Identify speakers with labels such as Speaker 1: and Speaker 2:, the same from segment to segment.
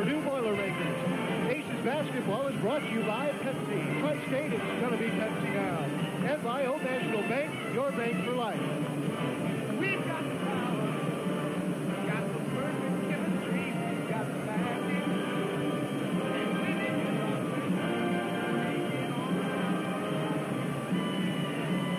Speaker 1: Purdue Boilermakers. Aces basketball is brought to you by Pepsi. Tri-State, it's going to be Pepsi now. And by Old National Bank, your bank for life.
Speaker 2: We've got the power. We've got the perfect chemistry. We've got the magic.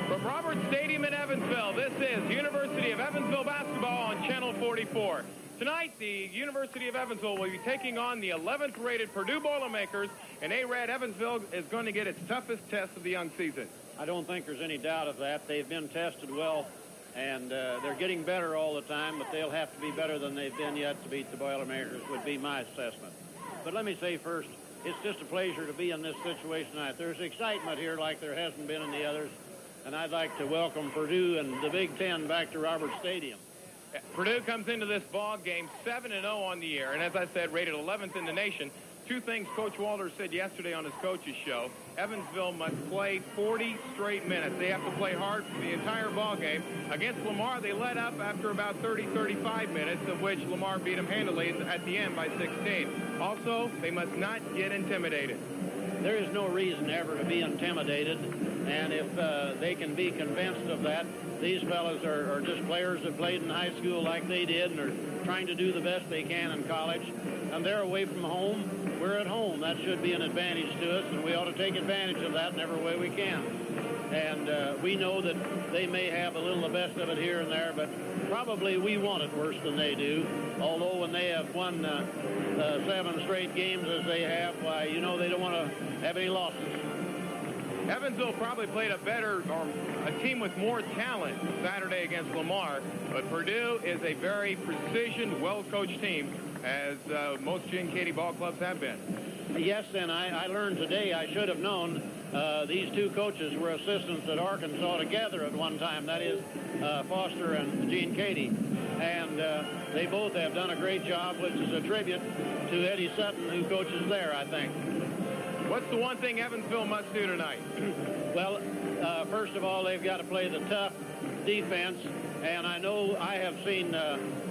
Speaker 3: From Roberts Stadium in Evansville, this is University of Evansville basketball on Channel 44. Tonight, the University of Evansville will be taking on the 11th rated Purdue Boilermakers, and A-Rad Evansville is going to get its toughest test of the young season.
Speaker 4: I don't think there's any doubt of that. They've been tested well, and they're getting better all the time, but they'll have to be better than they've been yet to beat the Boilermakers, would be my assessment. But let me say first, it's just a pleasure to be in this situation tonight. There's excitement here like there hasn't been in the others, and I'd like to welcome Purdue and the Big Ten back to Roberts Stadium.
Speaker 3: Purdue comes into this ball game 7-0 on the year, and as I said, rated 11th in the nation. Two things Coach Walters said yesterday on his coach's show. Evansville must play 40 straight minutes. They have to play hard for the entire ball game. Against Lamar, they let up after about 35 minutes, of which Lamar beat them handily at the end by 16. Also, they must not get intimidated.
Speaker 4: There is no reason ever to be intimidated, and if they can be convinced of that, these fellas are just players that played in high school like they did and are trying to do the best they can in college. And they're away from home. We're at home. That should be an advantage to us, and we ought to take advantage of that in every way we can. And we know that they may have a little the best of it here and there, but probably we want it worse than they do. Although when they have won 7 straight games as they have, why, you know, they don't want to have any losses.
Speaker 3: Evansville probably played a team with more talent Saturday against Lamar, but Purdue is a very precision, well-coached team, as most Gene Katie ball clubs have been.
Speaker 4: Yes, and I learned today, I should have known, these two coaches were assistants at Arkansas together at one time. That is Foster and Gene Katie. And they both have done a great job, which is a tribute to Eddie Sutton, who coaches there, I think.
Speaker 3: What's the one thing Evansville must do tonight?
Speaker 4: Well, first of all, they've got to play the tough defense. And I know I have seen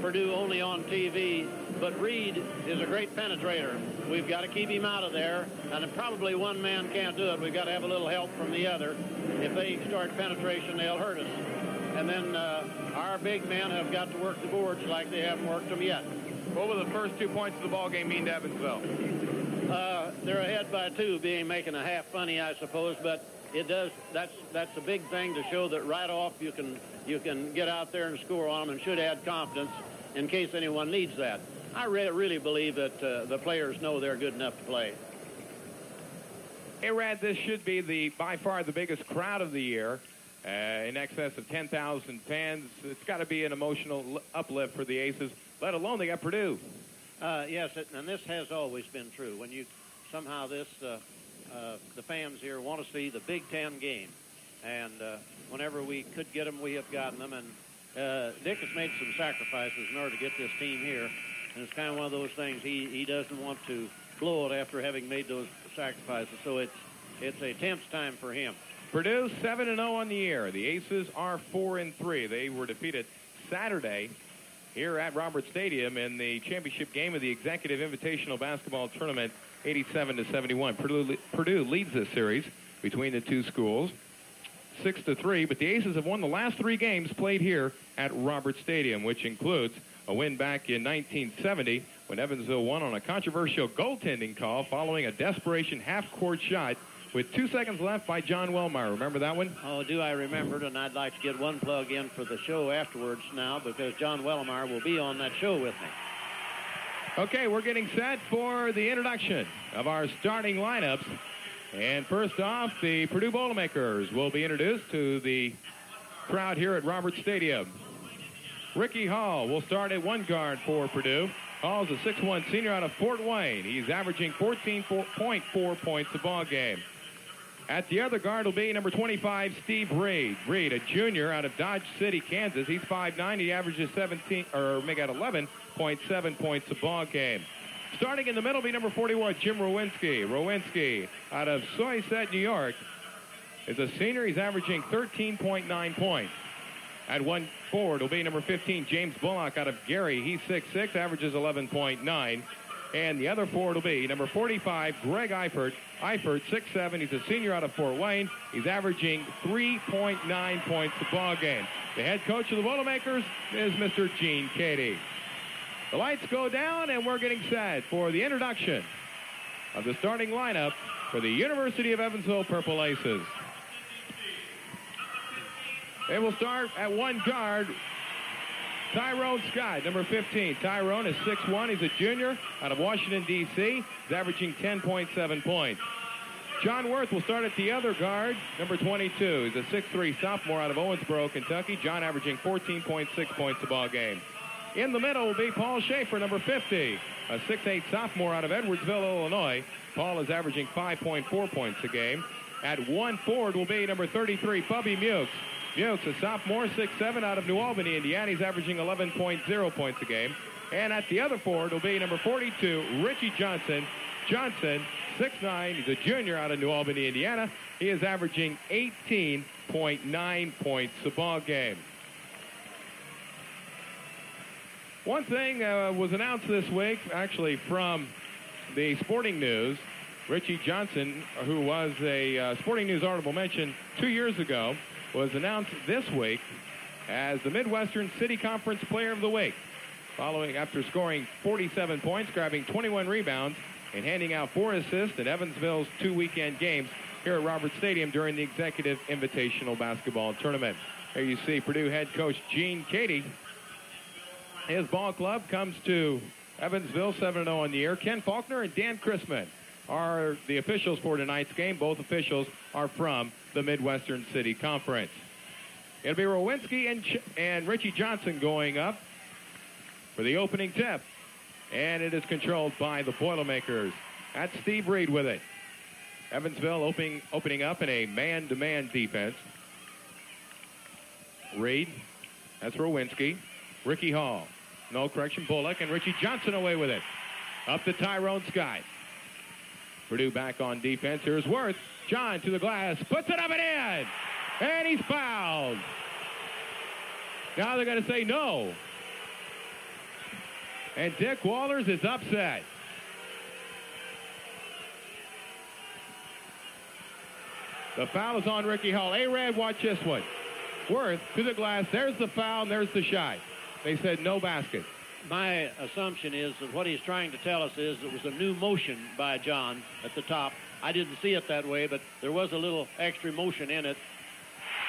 Speaker 4: Purdue only on TV, but Reed is a great penetrator. We've got to keep him out of there, and probably one man can't do it. We've got to have a little help from the other. If they start penetration, they'll hurt us. And then our big men have got to work the boards like they haven't worked them yet.
Speaker 3: What will the first 2 points of the ball game mean to Evansville?
Speaker 4: They're ahead by 2, making a half funny, I suppose, but it does. That's a big thing to show that right off you can get out there and score on them, and should add confidence in case anyone needs that. I really believe that the players know they're good enough to play.
Speaker 3: Hey, Rad, this should be by far the biggest crowd of the year, in excess of 10,000 fans. It's got to be an emotional uplift for the Aces, let alone they got Purdue.
Speaker 4: Yes, and this has always been true. When you somehow the fans here want to see the Big Ten game, and whenever we could get them, we have gotten them. And Dick has made some sacrifices in order to get this team here, and it's kind of one of those things he doesn't want to blow it after having made those sacrifices. So it's a tense time for him.
Speaker 3: Purdue 7-0 on the year. The Aces are 4-3. They were defeated Saturday here at Roberts Stadium in the championship game of the Executive Invitational Basketball Tournament, 87-71. Purdue leads this series between the two schools, 6-3. But the Aces have won the last 3 games played here at Roberts Stadium, which includes a win back in 1970 when Evansville won on a controversial goaltending call following a desperation half-court shot with 2 seconds left by John Wellmeyer. Remember that one?
Speaker 4: Oh, do I remember it, and I'd like to get one plug in for the show afterwards now, because John Wellmeyer will be on that show with me.
Speaker 3: Okay, we're getting set for the introduction of our starting lineups. And first off, the Purdue Boilermakers will be introduced to the crowd here at Roberts Stadium. Ricky Hall will start at one guard for Purdue. Hall's a 6'1 senior out of Fort Wayne. He's averaging 14.4 points a ball game. At the other guard will be number 25, Steve Reed. Reed, a junior out of Dodge City, Kansas. He's 5'9". He averages 11.7 points a ball game. Starting in the middle will be number 41, Jim Rowinski. Rowinski out of Somerset, New York, is a senior. He's averaging 13.9 points. At one forward will be number 15, James Bullock out of Gary. He's 6'6", averages 11.9. And the other forward will be number 45, Greg Eifert. Eifert, 6'7". He's a senior out of Fort Wayne. He's averaging 3.9 points a ball game. The head coach of the Boilermakers is Mr. Gene Cady. The lights go down, and we're getting set for the introduction of the starting lineup for the University of Evansville Purple Aces. They will start at one guard, Tyrone Scott, number 15. Tyrone is 6'1". He's a junior out of Washington, D.C. He's averaging 10.7 points. John Worth will start at the other guard, number 22. He's a 6'3" sophomore out of Owensboro, Kentucky. John averaging 14.6 points a ball game. In the middle will be Paul Schaefer, number 50, a 6'8" sophomore out of Edwardsville, Illinois. Paul is averaging 5.4 points a game. At one forward will be number 33, Bubby Mukes. Mukes, a sophomore, 6'7", out of New Albany, Indiana. He's averaging 11.0 points a game. And at the other forward will be number 42, Richie Johnson. Johnson, 6'9". He's a junior out of New Albany, Indiana. He is averaging 18.9 points a ball game. One thing was announced this week, actually from the Sporting News. Richie Johnson, who was a Sporting News honorable mention 2 years ago, was announced this week as the Midwestern City Conference Player of the Week, following after scoring 47 points, grabbing 21 rebounds, and handing out 4 assists in Evansville's 2 weekend games here at Roberts Stadium during the Executive Invitational Basketball Tournament. Here you see Purdue head coach Gene Cady. His ball club comes to Evansville 7-0 on the year. Ken Faulkner and Dan Chrisman are the officials for tonight's game. Both officials are from the Midwestern City Conference. It'll be Rowinski and Richie Johnson going up for the opening tip. And it is controlled by the Boilermakers. That's Steve Reed with it. Evansville opening up in a man-to-man defense. Reed, that's Rowinski. Ricky Hall, no correction, Bullock, and Richie Johnson away with it. Up to Tyrone Scott. Purdue back on defense. Here's Worth. John to the glass, puts it up and in, and he's fouled. Now they're going to say no. And Dick Wallers is upset. The foul is on Ricky Hall. A-Rad, watch this one. Worth to the glass. There's the foul, and there's the shot. They said no basket.
Speaker 4: My assumption is that what he's trying to tell us is it was a new motion by John at the top. I didn't see it that way, but there was a little extra motion in it.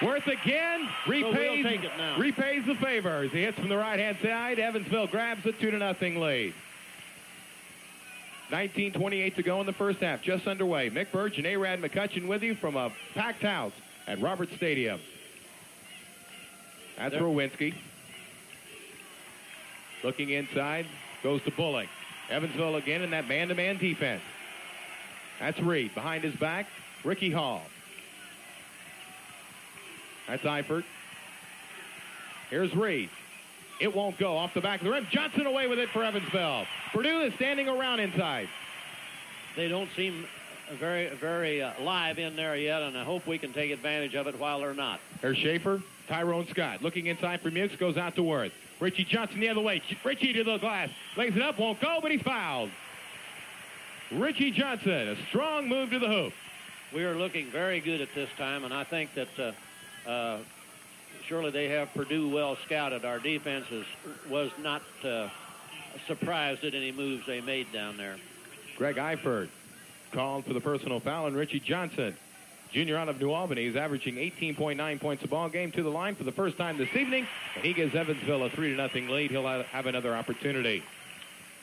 Speaker 3: Worth again, repays,
Speaker 4: so we'll take it now.
Speaker 3: Repays the favors. He hits from the right-hand side. Evansville grabs a 2-0 lead. 19:28 to go in the first half, just underway. Mick Burge and A-Rad McCutcheon with you from a packed house at Roberts Stadium. That's Rowinski. Looking inside, goes to Bullock. Evansville again in that man-to-man defense. That's Reed. Behind his back, Ricky Hall. That's Eifert. Here's Reed. It won't go off the back of the rim. Johnson away with it for Evansville. Purdue is standing around inside.
Speaker 4: They don't seem very live in there yet, and I hope we can take advantage of it while they're not.
Speaker 3: There's Schaefer. Tyrone Scott looking inside for Mukes, goes out to Worth. Richie Johnson the other way. Richie to the glass. Lays it up, won't go, but he's fouled. Richie Johnson, a strong move to the hoop.
Speaker 4: We are looking very good at this time, and I think that surely they have Purdue well scouted. Our defense was not surprised at any moves they made down there.
Speaker 3: Greg Eifert called for the personal foul, and Richie Johnson, junior out of New Albany, is averaging 18.9 points a ball game to the line for the first time this evening, and he gives Evansville a 3-0 lead. He'll have another opportunity.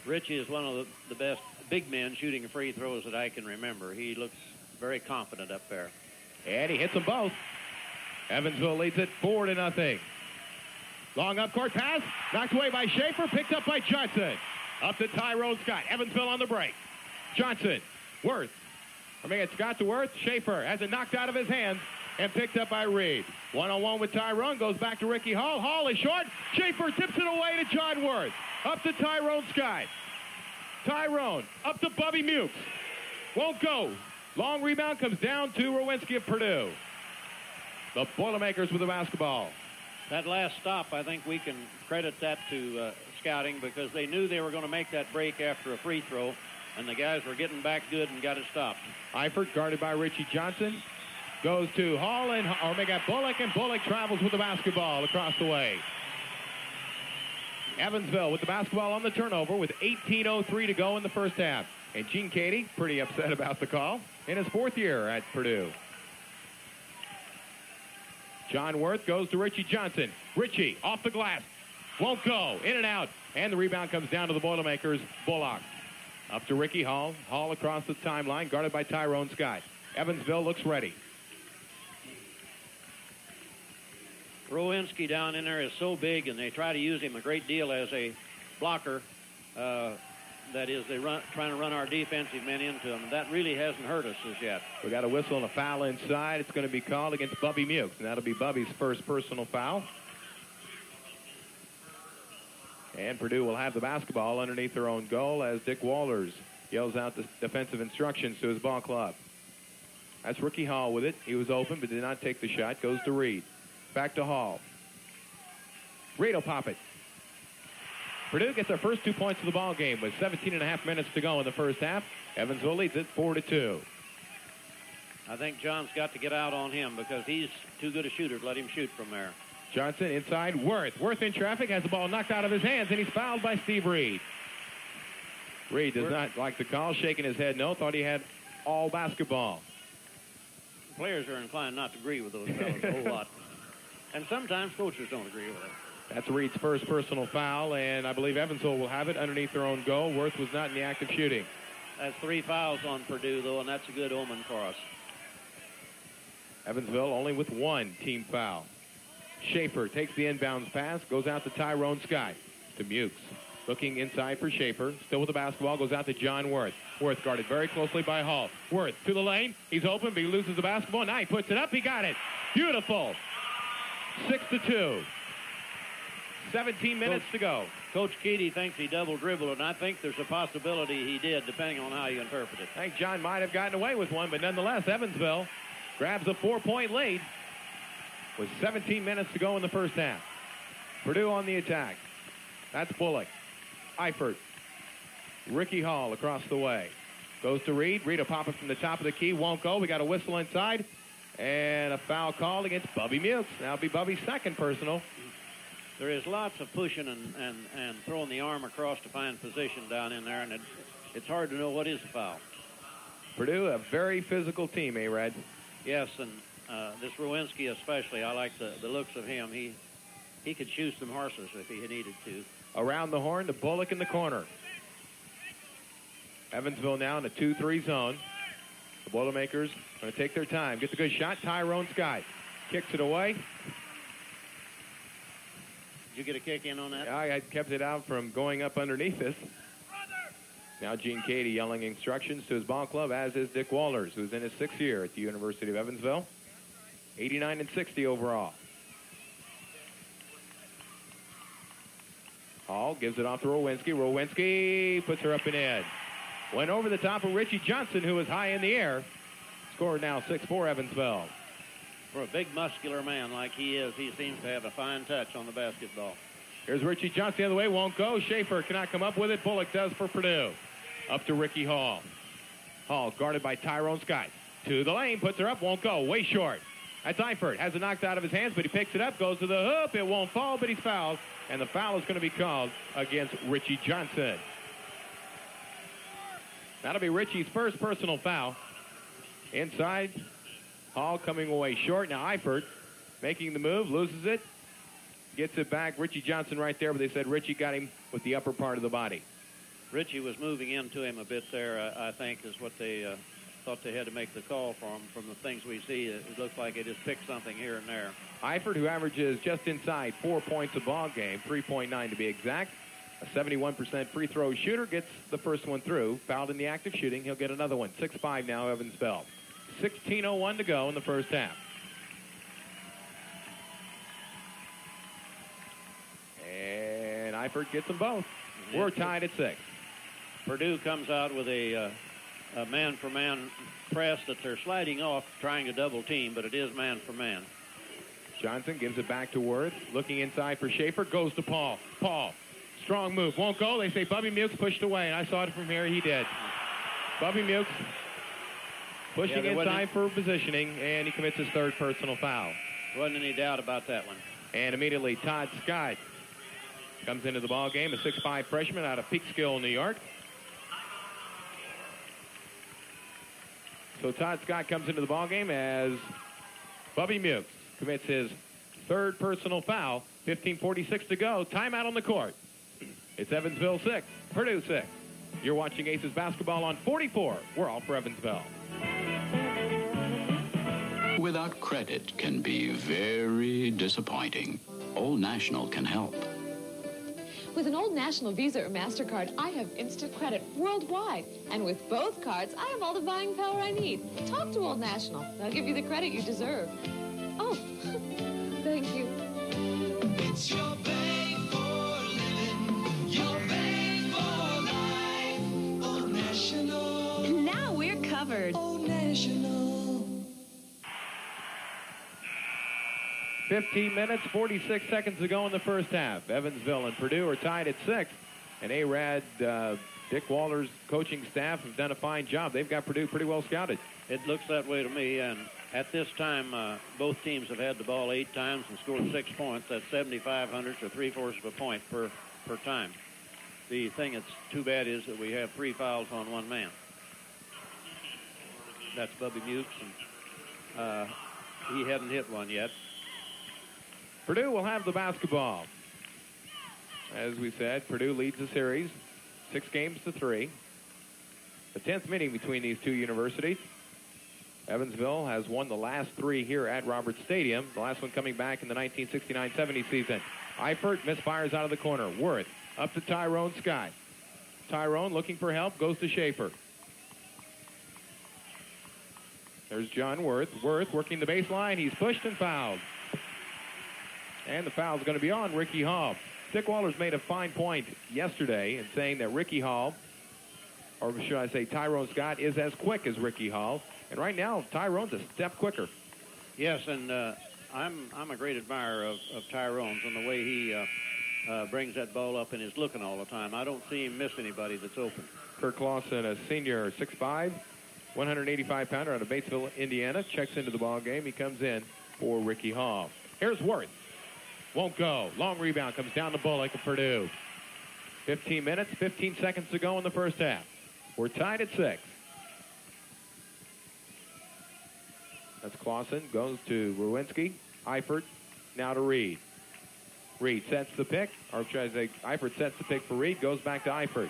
Speaker 4: Richie is one of the best big men shooting free throws that I can remember. He looks very confident up there.
Speaker 3: And he hits them both. Evansville leads it 4-0. Long up court pass, knocked away by Schaefer, picked up by Johnson. Up to Tyrone Scott. Evansville on the break. Johnson, Worth. It's Scott to Worth. Schaefer has it knocked out of his hands and picked up by Reed. One-on-one with Tyrone. Goes back to Ricky Hall. Hall is short. Schaefer tips it away to John Worth. Up to Tyrone Scott. Tyrone up to Bubby Mukes. Won't go. Long rebound comes down to Rowinski of Purdue. The Boilermakers with the basketball.
Speaker 4: That last stop, I think we can credit that to scouting, because they knew they were going to make that break after a free throw, and the guys were getting back good and got it stopped.
Speaker 3: Eifert guarded by Richie Johnson. Goes to Hall, and they got Bullock, and Bullock travels with the basketball across the way. Evansville with the basketball on the turnover with 18:03 to go in the first half. And Gene Cady, pretty upset about the call in his 4th year at Purdue. John Worth goes to Richie Johnson. Richie off the glass. Won't go. In and out. And the rebound comes down to the Boilermakers. Bullock. Up to Ricky Hall. Hall across the timeline, guarded by Tyrone Scott. Evansville looks ready.
Speaker 4: Rowinski down in there is so big, and they try to use him a great deal as a blocker. That is, trying to run our defensive men into him. That really hasn't hurt us as yet.
Speaker 3: We got a whistle and a foul inside. It's going to be called against Bubby Mukes, and that'll be Bubby's first personal foul. And Purdue will have the basketball underneath their own goal as Dick Walters yells out the defensive instructions to his ball club. That's Ricky Hall with it. He was open but did not take the shot. Goes to Reed. Back to Hall. Reed will pop it. Purdue gets their first 2 points of the ball game with 17.5 minutes to go in the first half. Evansville leads it 4-2.
Speaker 4: I think John's got to get out on him because he's too good a shooter to let him shoot from there.
Speaker 3: Johnson inside. Worth in traffic, has the ball knocked out of his hands, and he's fouled by Steve Reed. Reed does not like the call, shaking his head no, thought he had all basketball.
Speaker 4: Players are inclined not to agree with those fellas a whole lot. And sometimes coaches don't agree with it.
Speaker 3: That's Reed's first personal foul, and I believe Evansville will have it underneath their own goal. Worth was not in the act of shooting.
Speaker 4: That's 3 fouls on Purdue, though, and that's a good omen for us.
Speaker 3: Evansville only with 1 team foul. Schaefer takes the inbounds pass, goes out to Tyrone Scott. To Mukes. Looking inside for Schaefer. Still with the basketball, goes out to John Worth. Worth guarded very closely by Hall. Worth to the lane. He's open, but he loses the basketball. Now he puts it up. He got it. Beautiful. 6-2. 17 minutes to go.
Speaker 4: Coach Cady thinks he double dribbled, and I think there's a possibility he did, depending on how you interpret it.
Speaker 3: I think John might have gotten away with one, but nonetheless, Evansville grabs a 4-point lead with 17 minutes to go in the first half. Purdue on the attack. That's Bullock. Eifert. Ricky Hall across the way. Goes to Reed. Reed will pop it from the top of the key. Won't go. We got a whistle inside. And a foul called against Bubby Mukes. That'll be Bubby's second personal.
Speaker 4: There is lots of pushing and throwing the arm across to find position down in there, and it's hard to know what is a foul.
Speaker 3: Purdue, a very physical team, Red?
Speaker 4: Yes, and this Rowinski especially, I like the looks of him. He could shoot some horses if he needed to.
Speaker 3: Around the horn to Bullock in the corner. Evansville now in the 2-3 zone. The Boilermakers going to take their time. Gets a good shot. Tyrone Scott kicks it away.
Speaker 4: Did you get a kick in on that?
Speaker 3: I kept it out from going up underneath us. Now Gene Cady yelling instructions to his ball club, as is Dick Walters, who's in his 6th year at the University of Evansville. 89-60 overall. Hall gives it off to Rowinski. Rowinski puts her up and in. Went over the top of Richie Johnson, who was high in the air. Score now 6-4 Evansville.
Speaker 4: For a big muscular man like he is, he seems to have a fine touch on the basketball.
Speaker 3: Here's Richie Johnson the other way, won't go. Schaefer cannot come up with it. Bullock does for Purdue. Up to Ricky Hall. Hall guarded by Tyrone Scott. To the lane, puts her up, won't go. Way short. That's Eifert. Has it knocked out of his hands, but he picks it up, goes to the hoop. It won't fall, but he's fouled. And the foul is going to be called against Richie Johnson. That'll be Richie's first personal foul. Inside, Hall coming away short. Now Eifert making the move, loses it. Gets it back. Richie Johnson right there, but they said Richie got him with the upper part of the body.
Speaker 4: Richie was moving into him a bit there, I think, is what they thought they had to make the call for him. From the things we see, it looks like they just picked something here and there.
Speaker 3: Eifert, who averages just inside 4 points a ball game, 3.9 to be exact. A 71% free throw shooter gets the first one through. Fouled in the act of shooting. He'll get another one. 6-5 now, Evansville. 16:01 to go in the first half. And Eifert gets them both. We're tied at 6.
Speaker 4: Purdue comes out with a man-for-man press that they're sliding off, trying to double team, but it is man-for-man.
Speaker 3: Johnson gives it back to Worth. Looking inside for Schaefer. Goes to Paul. Paul. Strong move. Won't go. They say Bubby Mukes pushed away. And I saw it from here. He did. Bubby Mukes pushing inside for positioning. And he commits his third personal foul.
Speaker 4: Wasn't any doubt about that one.
Speaker 3: And immediately Todd Scott comes into the ball game. A 6'5 freshman out of Peekskill, New York. So Todd Scott comes into the ball game as Bubby Mukes commits his third personal foul. 15:46 to go. Timeout on the court. It's Evansville 6, Purdue 6. You're watching Aces basketball on 44. We're all for Evansville.
Speaker 5: Without credit can be very disappointing. Old National can help.
Speaker 6: With an Old National Visa or MasterCard, I have instant credit worldwide. And with both cards, I have all the buying power I need. Talk to Old National. They'll give you the credit you deserve. Oh, thank you.
Speaker 7: It's your bank for living, your bank for life. Old National.
Speaker 6: Now we're covered.
Speaker 7: Old National.
Speaker 3: 15 minutes, 46 seconds to go in the first half. Evansville and Purdue are tied at 6. And A-Rad, Dick Waller's coaching staff have done a fine job. They've got Purdue pretty well scouted.
Speaker 4: It looks that way to me, and at this time, both teams have had the ball 8 times and scored 6 points. That's 7,500 or 3/4 of a point per time. The thing that's too bad is that we have 3 fouls on 1 man. That's Bubby Mukes, and he hadn't hit one yet.
Speaker 3: Purdue will have the basketball. As we said, Purdue leads the series 6 games to 3. The 10th meeting between these two universities. Evansville has won the last 3 here at Roberts Stadium, the last one coming back in the 1969-70 season. Eifert misfires out of the corner. Worth up to Tyrone Scott. Tyrone looking for help, goes to Schaefer. There's John Worth. Worth working the baseline. He's pushed and fouled. And the foul is going to be on Ricky Hall. Dick Waller's made a fine point yesterday in saying that Ricky Hall, or should I say Tyrone Scott, is as quick as Ricky Hall. And right now, Tyrone's a step quicker.
Speaker 4: Yes, and I'm a great admirer of Tyrone's and the way he brings that ball up and is looking all the time. I don't see him miss anybody that's open.
Speaker 3: Kirk Lawson, a senior, 6'5", 185-pounder out of Batesville, Indiana, checks into the ball game. He comes in for Ricky Hall. Here's Worth. Won't go. Long rebound comes down to Bullock of Purdue. 15 minutes, 15 seconds to go in the first half. We're tied at 6. That's Clausen. Goes to Rowinski. Eifert now to Reed. Reed sets the pick. Or should I say Eifert sets the pick for Reed. Goes back to Eifert.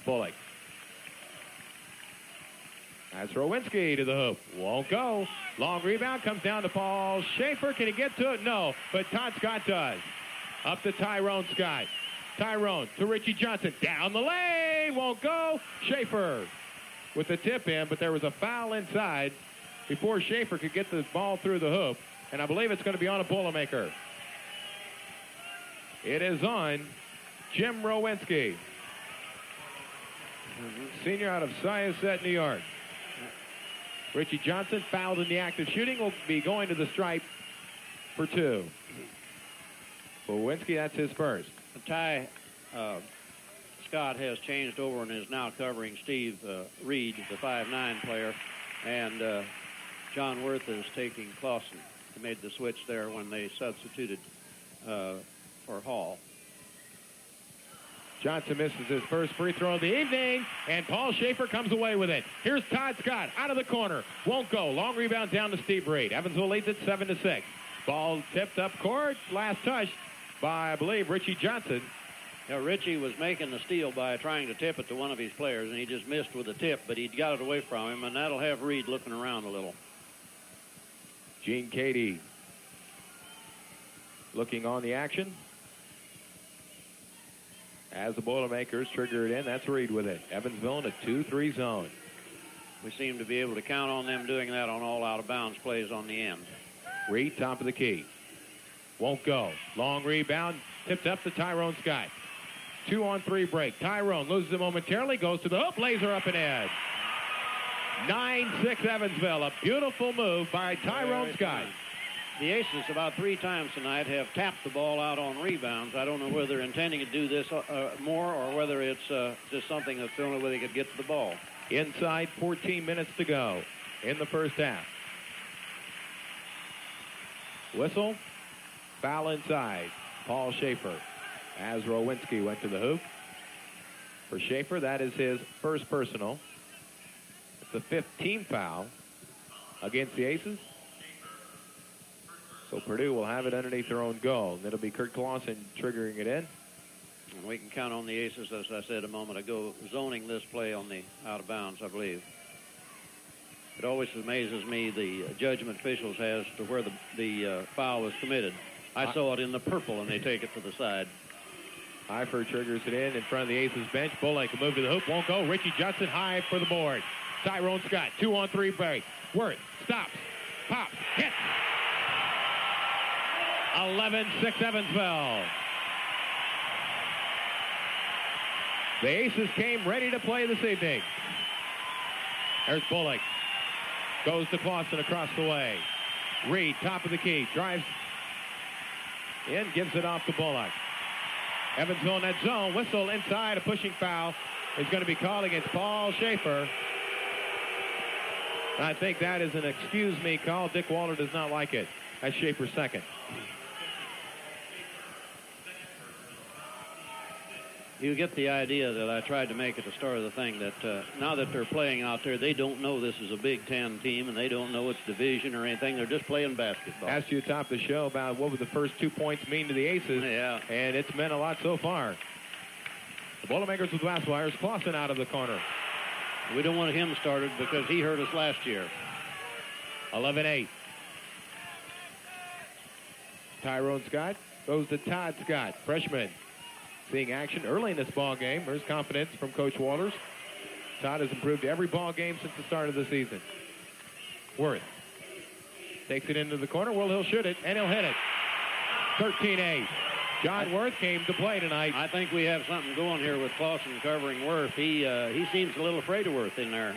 Speaker 3: Bullock. That's Rowinski to the hoop. Won't go. Long rebound comes down to Paul Schaefer. Can he get to it? No. But Todd Scott does. Up to Tyrone Scott. Tyrone to Richie Johnson. Down the lane. Won't go. Schaefer with the tip in, but there was a foul inside before Schaefer could get the ball through the hoop. And I believe it's going to be on a boilermaker. It is on Jim Rowinski. Senior out of Syosset, New York. Richie Johnson fouled in the act of shooting, will be going to the stripe for 2. For Rowinski, that's his first.
Speaker 4: Ty Scott has changed over and is now covering Steve Reed, the 5'9" player, and John Worth is taking Clausen. He made the switch there when they substituted for Hall.
Speaker 3: Johnson misses his first free throw of the evening, and Paul Schaefer comes away with it. Here's Todd Scott out of the corner. Won't go. Long rebound down to Steve Reed. Evansville leads it 7-6. Ball tipped up court. Last touch by, I believe, Richie Johnson.
Speaker 4: Now, Richie was making the steal by trying to tip it to one of his players, and he just missed with the tip, but he got it away from him, and that'll have Reed looking around a little.
Speaker 3: Gene Cady looking on the action. As the Boilermakers trigger it in, that's Reed with it. Evansville in a 2-3 zone.
Speaker 4: We seem to be able to count on them doing that on all out-of-bounds plays on the end.
Speaker 3: Reed, top of the key. Won't go. Long rebound, tipped up to Tyrone Scott. 2-on-3 break. Tyrone loses it momentarily, goes to the hoop, laser up and in. 9-6 Evansville. A beautiful move by Tyrone
Speaker 4: Very
Speaker 3: Scott.
Speaker 4: fine. The Aces about 3 times tonight have tapped the ball out on rebounds. I don't know whether they're intending to do this more or whether it's just something that's the only way they could get to the ball.
Speaker 3: Inside 14 minutes to go in the first half. Whistle. Foul inside. Paul Schaefer. As Rowinski went to the hoop. For Schaefer, that is his first personal. It's the 15th foul against the Aces. So Purdue will have it underneath their own goal. And it'll be Kurt Clausen triggering it in.
Speaker 4: And we can count on the Aces, as I said a moment ago, zoning this play on the out of bounds, I believe. It always amazes me the judgment officials has to where the foul was committed. I saw it in the purple, and they take it to the side.
Speaker 3: Eifert triggers it in front of the Aces bench. Bullock will move to the hoop, won't go. Richie Johnson high for the board. Tyrone Scott, 2-on-3 break. Worth stops, pops, hits. 11-6 Evansville. The Aces came ready to play this evening. There's Bullock. Goes to Clausen across the way. Reed, top of the key, drives in, gives it off to Bullock. Evansville in that zone. Whistle inside. A pushing foul is going to be called against Paul Schaefer. I think that is an excuse me call. Dick Walter does not like it. That's Schaefer's second.
Speaker 4: You get the idea that I tried to make at the start of the thing, that now that they're playing out there, they don't know this is a Big Ten team, and they don't know it's division or anything. They're just playing basketball.
Speaker 3: Asked you atop the show about what would the first 2 points mean to the Aces.
Speaker 4: Yeah.
Speaker 3: And it's meant a lot so far. The Boilermakers with last wires. Clausen out of the corner.
Speaker 4: We don't want him started because he hurt us last year.
Speaker 3: 11-8. Tyrone Scott goes to Todd Scott, freshman. Seeing action early in this ball game. There's confidence from Coach Walters. Todd has improved every ball game since the start of the season. Worth takes it into the corner. Well, he'll shoot it, and he'll hit it. 13-8. John Worth came to play tonight.
Speaker 4: I think we have something going here with Clausen covering Worth. He seems a little afraid of Worth in there.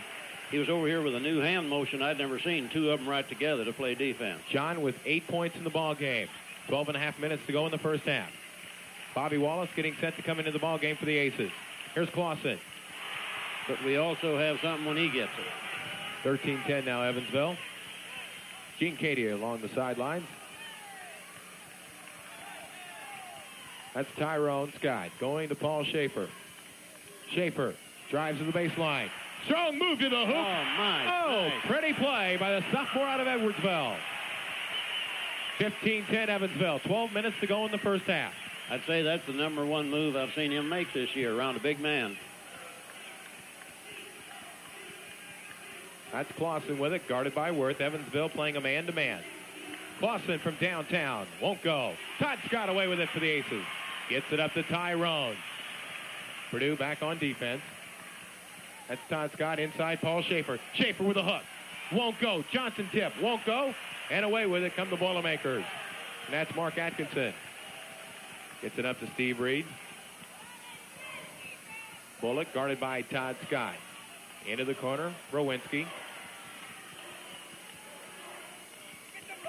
Speaker 4: He was over here with a new hand motion I'd never seen. 2 of them right together to play defense.
Speaker 3: John with 8 points in the ball game. 12.5 minutes to go in the first half. Bobby Wallace getting set to come into the ball game for the Aces. Here's Clausen.
Speaker 4: But we also have something when he gets it.
Speaker 3: 13-10 now, Evansville. Gene Cady along the sidelines. That's Tyrone Scott going to Paul Schaefer. Schaefer drives to the baseline. Strong move to the hoop.
Speaker 4: Nice.
Speaker 3: Pretty play by the sophomore out of Edwardsville. 15-10 Evansville. 12 minutes to go in the first half.
Speaker 4: I'd say that's the #1 move I've seen him make this year around a big man.
Speaker 3: That's Clausen with it, guarded by Worth. Evansville playing a man-to-man. Clausen from downtown. Won't go. Todd Scott away with it for the Aces. Gets it up to Tyrone. Purdue back on defense. That's Todd Scott inside Paul Schaefer. Schaefer with a hook. Won't go. Johnson tip. Won't go. And away with it come the Boilermakers. And that's Mark Atkinson. Gets it up to Steve Reed. Bullock guarded by Todd Scott. Into the corner, Rowinski.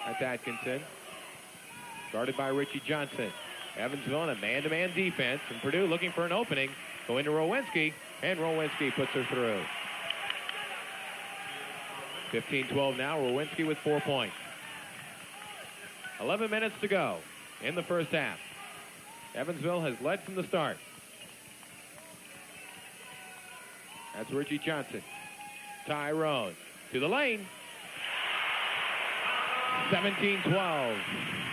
Speaker 3: That's Atkinson. Guarded by Richie Johnson. Evansville in a man-to-man defense. And Purdue looking for an opening. Going to Rowinski. And Rowinski puts her through. 15-12 now. Rowinski with 4 points. 11 minutes to go in the first half. Evansville has led from the start. That's Richie Johnson. Tyrone to the lane. 17-12.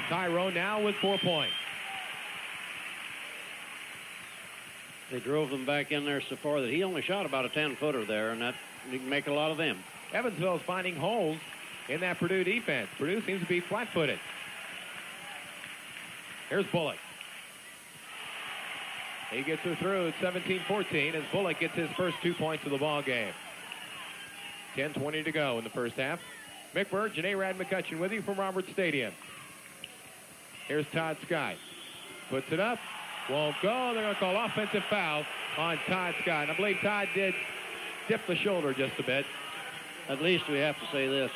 Speaker 3: Tyrone now with 4 points.
Speaker 4: They drove them back in there so far that he only shot about a 10-footer there, and that you can make a lot of them.
Speaker 3: Evansville is finding holes in that Purdue defense. Purdue seems to be flat-footed. Here's Bullock. He gets her through at 17-14 as Bullock gets his first 2 points of the ball game. 10:20 to go in the first half. Mick Burge and A-Rad McCutcheon with you from Roberts Stadium. Here's Todd Scott. Puts it up. Won't go. They're going to call offensive foul on Todd Scott. And I believe Todd did dip the shoulder just a bit.
Speaker 4: at least we have to say this: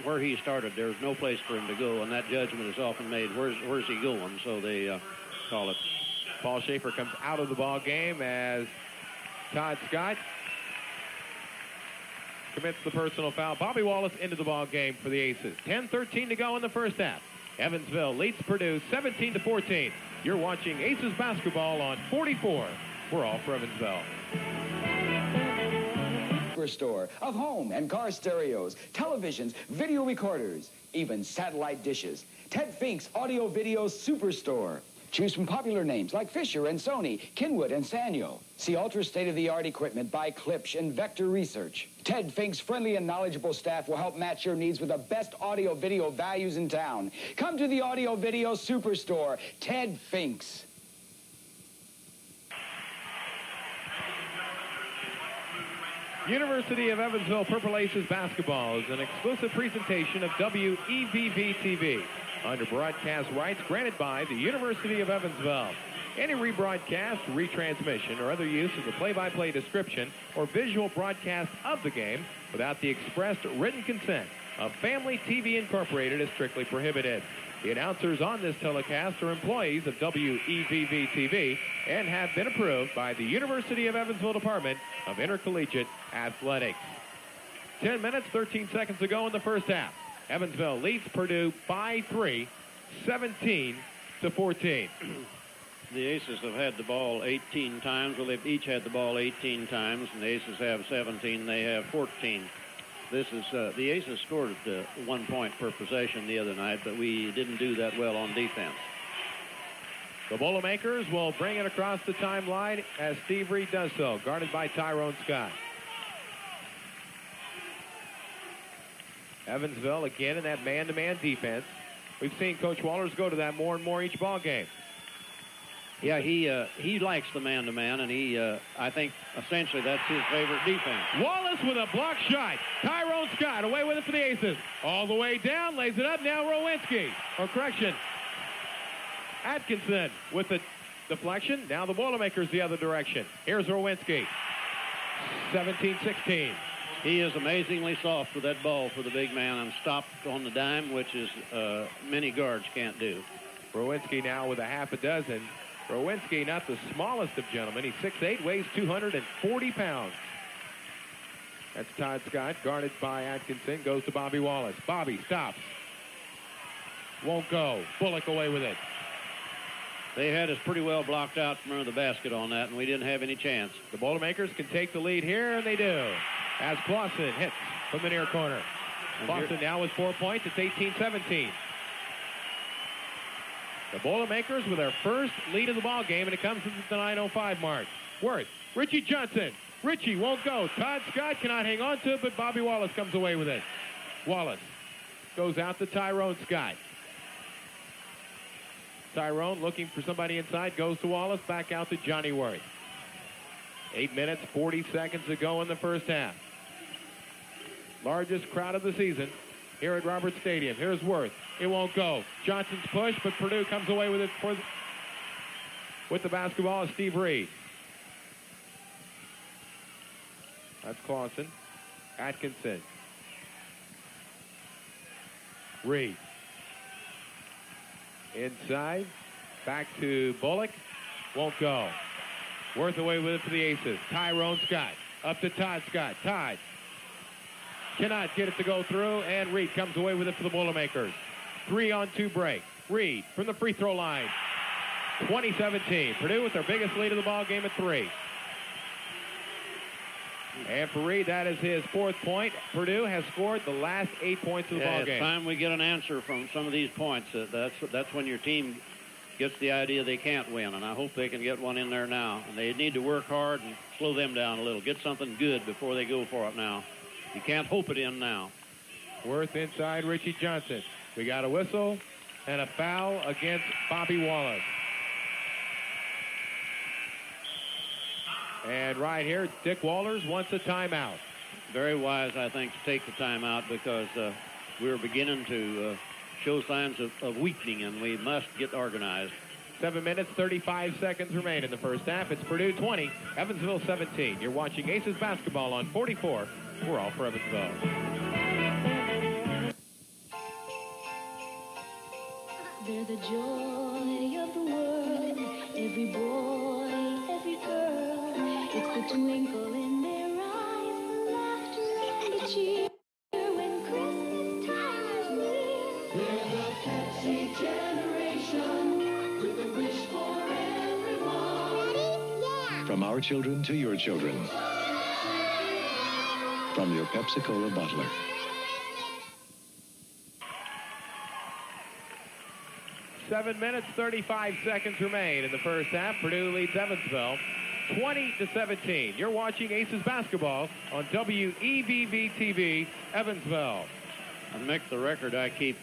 Speaker 4: where he started, there's no place for him to go, and that judgment is often made. Where's he going? So they call it.
Speaker 3: Paul Schaefer comes out of the ball game as Todd Scott commits the personal foul. Bobby Wallace into the ball game for the Aces. 10:13 to go in the first half. Evansville leads Purdue 17-14. You're watching Aces basketball on 44. We're all for Evansville.
Speaker 8: Superstore of home and car stereos, televisions, video recorders, even satellite dishes. Ted Fink's Audio Video Superstore. Choose from popular names like Fisher and Sony, Kenwood and Sanyo. See ultra state-of-the-art equipment by Klipsch and Vector Research. Ted Fink's friendly and knowledgeable staff will help match your needs with the best audio-video values in town. Come to the Audio Video Superstore, Ted Fink's.
Speaker 3: University of Evansville Purple Aces basketball is an exclusive presentation of WEVV-TV under broadcast rights granted by the University of Evansville. Any rebroadcast, retransmission, or other use of the play-by-play description or visual broadcast of the game without the expressed written consent of Family TV Incorporated is strictly prohibited. The announcers on this telecast are employees of WEVV-TV and have been approved by the University of Evansville Department of Intercollegiate Athletics. 10 minutes, 13 seconds to go in the first half. Evansville leads Purdue by 3, 17-14.
Speaker 4: The Aces have had the ball 18 times. Well, they've each had the ball 18 times, and the Aces have 17. They have 14. This is the Aces scored 1 point per possession the other night, but we didn't do that well on defense.
Speaker 3: The Boilermakers will bring it across the timeline as Steve Reed does so, guarded by Tyrone Scott. Evansville again in that man-to-man defense. We've seen Coach Wallers go to that more and more each ball game.
Speaker 4: Yeah, he likes the man-to-man, and I think essentially that's his favorite defense.
Speaker 3: Wallace with a block shot. Tyrone Scott away with it for the Aces. All the way down, lays it up. Now Rowinski. Or correction, Atkinson with the deflection. Now the Boilermakers the other direction. Here's Rowinski. 17-16.
Speaker 4: He is amazingly soft with that ball for the big man and stopped on the dime, which is many guards can't do.
Speaker 3: Rowinski now with a half a dozen. Rowinski, not the smallest of gentlemen. He's 6'8", weighs 240 pounds. That's Todd Scott, guarded by Atkinson. Goes to Bobby Wallace. Bobby stops. Won't go. Bullock away with it.
Speaker 4: They had us pretty well blocked out from under the basket on that, and we didn't have any chance.
Speaker 3: The Boilermakers can take the lead here, and they do. As Clausen hits from the near corner. Clausen now with 4 points. It's 18-17. The Boilermakers with their first lead of the ball game, and it comes at the 9:05 mark. Worth, Richie Johnson. Richie won't go. Todd Scott cannot hang on to it, but Bobby Wallace comes away with it. Wallace goes out to Tyrone Scott. Tyrone looking for somebody inside, goes to Wallace, back out to Johnny Worth. 8 minutes, 40 seconds to go in the first half. Largest crowd of the season here at Roberts Stadium. Here's Worth. It won't go. Johnson's push, but Purdue comes away with it with the basketball is Steve Reed. That's Clausen. Atkinson. Reed. Inside. Back to Bullock. Won't go. Worth away with it for the Aces. Tyrone Scott. Up to Todd Scott. Todd cannot get it to go through, and Reed comes away with it for the Boilermakers. 3-on-2 break. Reed from the free throw line. 20-17. Purdue with their biggest lead of the ball game at 3. And for Reed, that is his 4th point. Purdue has scored the last 8 points of the ball game.
Speaker 4: It's time we get an answer from some of these points. That's when your team gets the idea they can't win, and I hope they can get one in there now. And they need to work hard and slow them down a little. Get something good before they go for it now. You can't hope it in now.
Speaker 3: Worth inside Richie Johnson. We got a whistle and a foul against Bobby Wallace. And right here, Dick Wallers wants a timeout.
Speaker 4: Very wise, I think, to take the timeout because we're beginning to show signs of weakening, and we must get organized.
Speaker 3: 7 minutes, 35 seconds remain in the first half. It's Purdue 20, Evansville 17. You're watching Aces basketball on 44 We're all for Evansville.
Speaker 9: They're the joy of the world, every boy, every girl. It's the twinkle in their eyes, the laughter and the cheer when Christmas time is near.
Speaker 7: They're the Pepsi generation with a wish for everyone.
Speaker 10: From our children to your children. From your Pepsi-Cola bottler.
Speaker 3: Seven minutes, 35 seconds remain in the first half. Purdue leads Evansville 20-17. You're watching Aces basketball on WEVB-TV, Evansville.
Speaker 4: And Mick, the record I keep,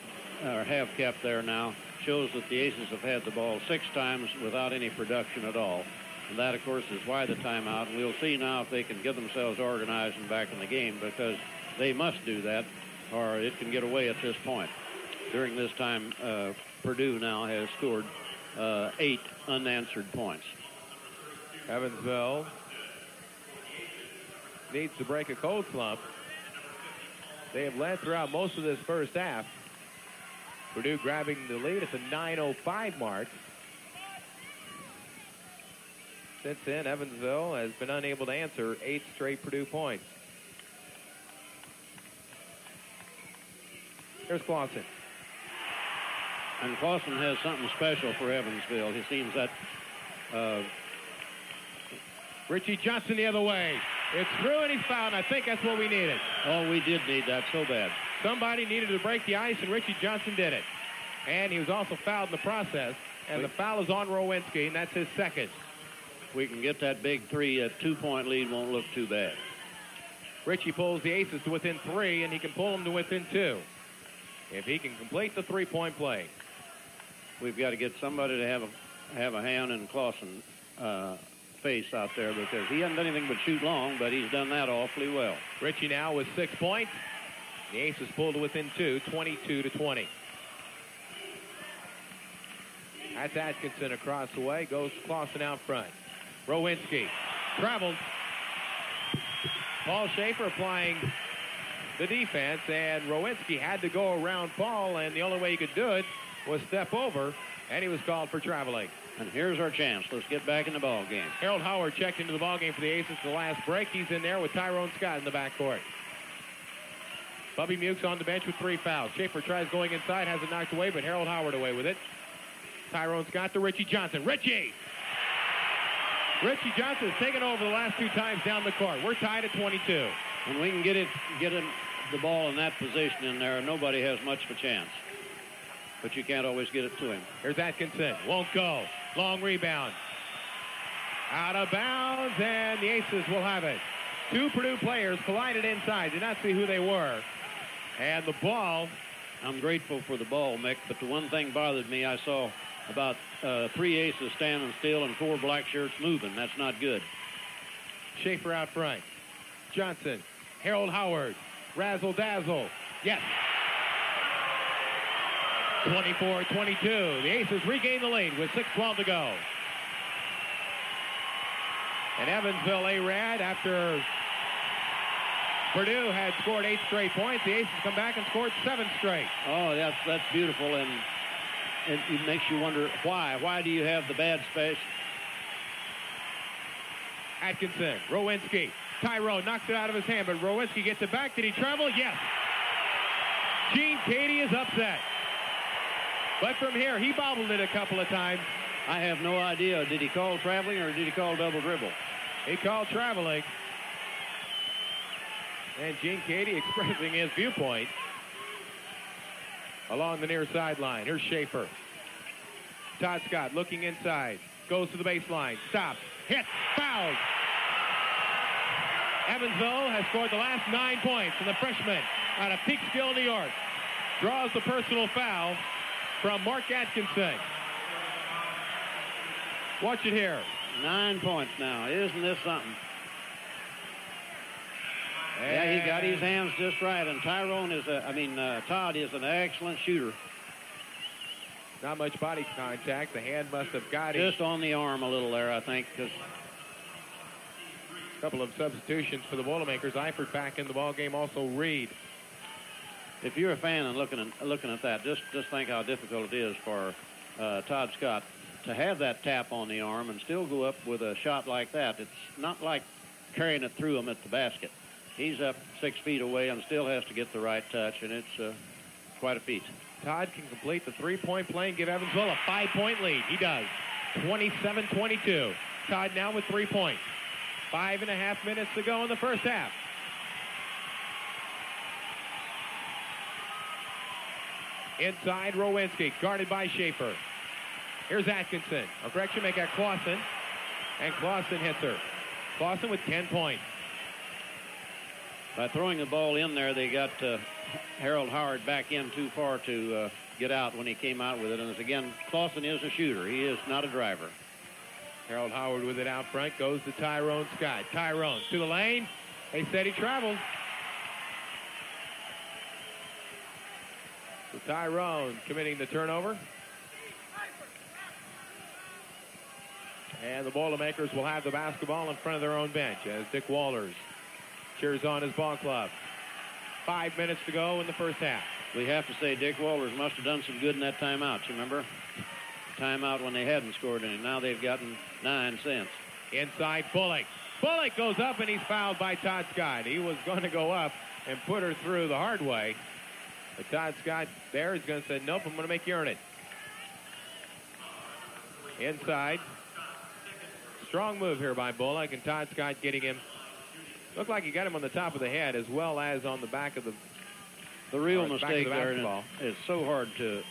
Speaker 4: or have kept there now, shows that the Aces have had the ball 6 times without any production at all. And that, of course, is why the timeout. And we'll see now if they can get themselves organized and back in the game, because they must do that or it can get away at this point. During this time, Purdue now has scored 8 unanswered points.
Speaker 3: Evansville needs to break a cold slump. They have led throughout most of this first half. Purdue grabbing the lead at the 9:05 mark. Since then, Evansville has been unable to answer 8 straight Purdue points. Here's Clausen.
Speaker 4: And Clausen has something special for Evansville. It seems that
Speaker 3: Richie Johnson the other way. It's through and he's fouled. I think that's what we needed.
Speaker 4: Oh, we did need that so bad.
Speaker 3: Somebody needed to break the ice, and Richie Johnson did it. And he was also fouled in the process. And the foul is on Rowinski, and that's his second.
Speaker 4: We can get that big 3, a 2-point lead won't look too bad.
Speaker 3: Richie pulls the Aces to within 3, and he can pull them to within 2. If he can complete the 3-point play.
Speaker 4: We've got to get somebody to have a hand in Clausen's face out there, because he hasn't done anything but shoot long, but he's done that awfully well.
Speaker 3: Richie now with 6 points. The Aces pulled to within 2, 22-20. That's Atkinson across the way. Goes Clausen out front. Rowinski travels. Paul Schaefer applying the defense, and Rowinski had to go around Paul, and the only way he could do it was step over, and he was called for traveling.
Speaker 4: And here's our chance. Let's get back in the ball game.
Speaker 3: Harold Howard checked into the ball game for the Aces the last break. He's in there with Tyrone Scott in the backcourt. Bubby Mukes on the bench with 3 fouls. Schaefer tries going inside, has it knocked away, but Harold Howard away with it. Tyrone Scott to Richie Johnson. Richie Johnson has taken over the last 2 times down the court. We're tied at 22.
Speaker 4: When we can get the ball in that position in there, nobody has much of a chance. But you can't always get it to him.
Speaker 3: Here's Atkinson. Won't go. Long rebound. Out of bounds, and the Aces will have it. 2 Purdue players collided inside. Did not see who they were. And the ball.
Speaker 4: I'm grateful for the ball, Mick, but the one thing bothered me, I saw about 3 Aces standing still and 4 black shirts moving. That's not good.
Speaker 3: Schaefer out front. Johnson. Harold Howard. Razzle dazzle. Yes. 24-22. The Aces regain the lead with 6:12 to go. And Evansville A-Rad, after Purdue had scored 8 straight points, the Aces come back and scored 7 straight.
Speaker 4: Oh, that's beautiful, and it makes you wonder why. Why do you have the bad space?
Speaker 3: Atkinson, Rowinski. Tyrone knocks it out of his hand, but Rowinski gets it back. Did he travel? Yes. Gene Cady is upset. But from here, he bobbled it a couple of times.
Speaker 4: I have no idea. Did he call traveling or did he call double dribble?
Speaker 3: He called traveling. And Gene Cady expressing his viewpoint along the near sideline. Here's Schaefer. Todd Scott looking inside. Goes to the baseline. Stops. Hits. Fouls. Evansville has scored the last 9 points, and the freshman out of Peekskill, New York, draws the personal foul from Mark Atkinson. Watch it here.
Speaker 4: 9 points now. Isn't this something? Yeah, he got his hands just right, and Tyrone is Todd is an excellent shooter.
Speaker 3: Not much body contact. The hand must have got him.
Speaker 4: Just on the arm a little there, I think, because
Speaker 3: Couple of substitutions for the Boilermakers. Eifert back in the ball game. Also Reed.
Speaker 4: If you're a fan and looking at that, just think how difficult it is for Todd Scott to have that tap on the arm and still go up with a shot like that. It's not like carrying it through him at the basket. He's up 6 feet away and still has to get the right touch, and it's quite a feat.
Speaker 3: Todd can complete the three-point play and give Evansville a 5-point lead. He does. 27-22. Todd now with 3 points. 5.5 minutes to go in the first half. Inside, Rowinski, guarded by Schaefer. Here's Atkinson. Or correction, make that Clausen. And Clausen hits her. Clausen with 10 points.
Speaker 4: By throwing the ball in there, they got Harold Howard back in too far to get out when he came out with it. And again, Clausen is a shooter. He is not a driver.
Speaker 3: Harold Howard with it out front. Goes to Tyrone Scott. Tyrone to the lane. They said he traveled. So Tyrone committing the turnover. And the Boilermakers will have the basketball in front of their own bench as Dick Wallers cheers on his ball club. 5 minutes to go in the first half.
Speaker 4: We have to say Dick Wallers must have done some good in that timeout. You remember? Timeout when they hadn't scored any. Now they've gotten 9 since.
Speaker 3: Inside Bullock. Bullock goes up and he's fouled by Todd Scott. He was going to go up and put her through the hard way. But Todd Scott there is going to say, nope, I'm going to make you earn it. Inside. Strong move here by Bullock, and Todd Scott getting him. Looked like he got him on the top of the head as well as on the back of
Speaker 4: the real mistake there. It's so hard to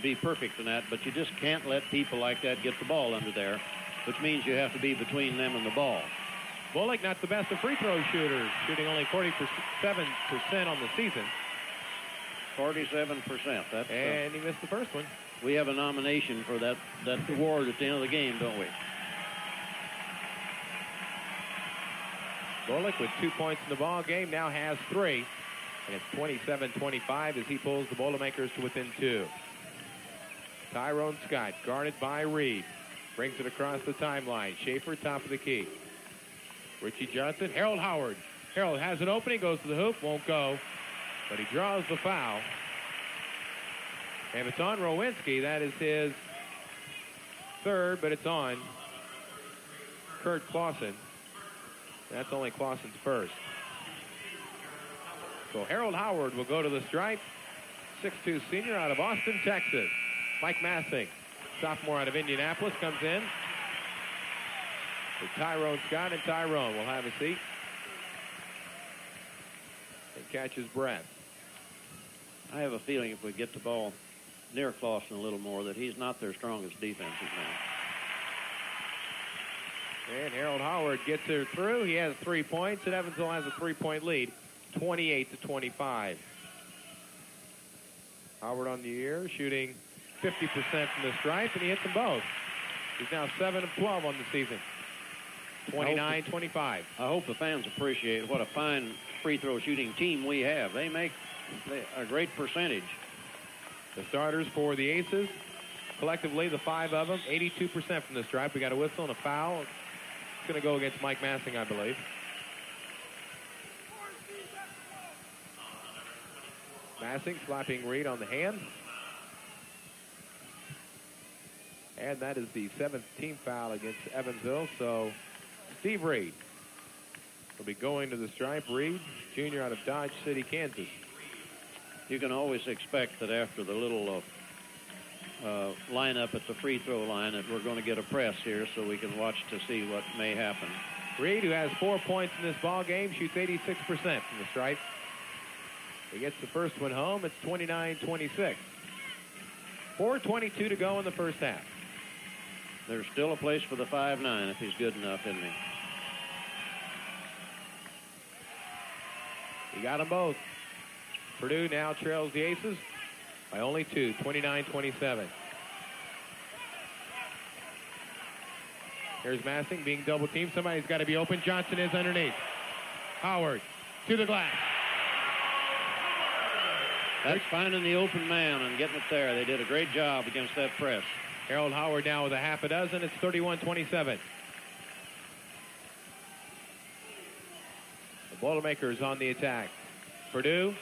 Speaker 4: be perfect in that, but you just can't let people like that get the ball under there, which means you have to be between them and the ball.
Speaker 3: Bullock, not the best of free throw shooters, shooting only 47% on the season.
Speaker 4: 47%.
Speaker 3: And he missed the first one.
Speaker 4: We have a nomination for that award at the end of the game, don't we?
Speaker 3: Bullock with 2 points in the ball game now has 3. And it's 27-25 as he pulls the Boilermakers to within 2. Tyrone Scott guarded by Reed. Brings it across the timeline. Schaefer top of the key. Richie Johnson. Harold Howard. Harold has an opening. Goes to the hoop. Won't go. But he draws the foul. And it's on Rowinski. That is his third, but it's on Kurt Clausen. That's only Clausen's first. So Harold Howard will go to the stripe. 6'2" senior out of Austin, Texas. Mike Massing, sophomore out of Indianapolis, comes in. With Tyrone Scott, and Tyrone will have a seat. And catch his breath.
Speaker 4: I have a feeling if we get the ball near Clausen a little more that he's not their strongest defensive man.
Speaker 3: And Harold Howard gets her through. He has 3 points, and Evansville has a 3-point lead, 28-25. Howard on the year, shooting 50% from the stripe, and he hit them both. He's now 7 of 12 on the season. 29-25.
Speaker 4: I hope the fans appreciate what a fine free throw shooting team we have. They make a great percentage.
Speaker 3: The starters for the Aces, collectively, the 5 of them, 82% from the stripe. We got a whistle and a foul. It's going to go against Mike Massing, I believe. Massing slapping Reed on the hand. And that is the 7th team foul against Evansville. So Steve Reed will be going to the stripe. Reed, junior out of Dodge City, Kansas.
Speaker 4: You can always expect that after the little lineup at the free throw line that we're going to get a press here so we can watch to see what may happen.
Speaker 3: Reed, who has 4 points in this ball game, shoots 86% from the stripe. He gets the first one home. It's 29-26. 4:22 to go in the first half.
Speaker 4: There's still a place for the 5'9" if he's good enough, isn't he?
Speaker 3: He got them both. Purdue now trails the Aces by only 2, 29-27. Here's Massing being double teamed. Somebody's got to be open. Johnson is underneath. Howard to the glass.
Speaker 4: That's finding the open man and getting it there. They did a great job against that press.
Speaker 3: Harold Howard now with a half a dozen. It's 31-27. Boilermakers on the attack. Purdue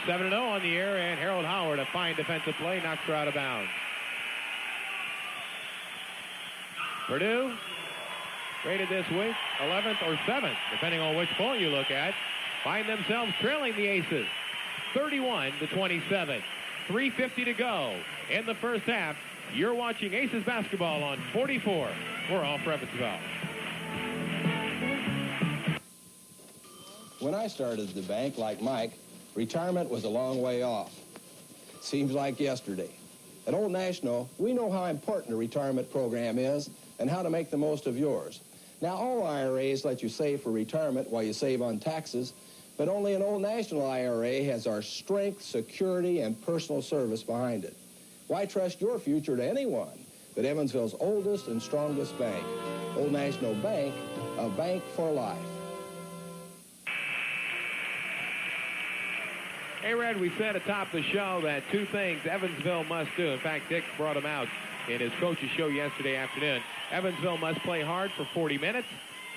Speaker 3: 7-0 on the air, and Harold Howard, a fine defensive play, knocks her out of bounds. Purdue rated this week 11th or 7th, depending on which poll you look at, find themselves trailing the Aces 31-27. 3:50 to go in the first half. You're watching Aces basketball on 44. We're all for Evansville.
Speaker 11: When I started at the bank, like Mike, retirement was a long way off. Seems like yesterday. At Old National, we know how important a retirement program is and how to make the most of yours. Now, all IRAs let you save for retirement while you save on taxes, but only an Old National IRA has our strength, security, and personal service behind it. Why trust your future to anyone but Evansville's oldest and strongest bank? Old National Bank, a bank for life.
Speaker 3: Hey, Red, we said atop the show that two things Evansville must do. In fact, Dick brought them out in his coach's show yesterday afternoon. Evansville must play hard for 40 minutes,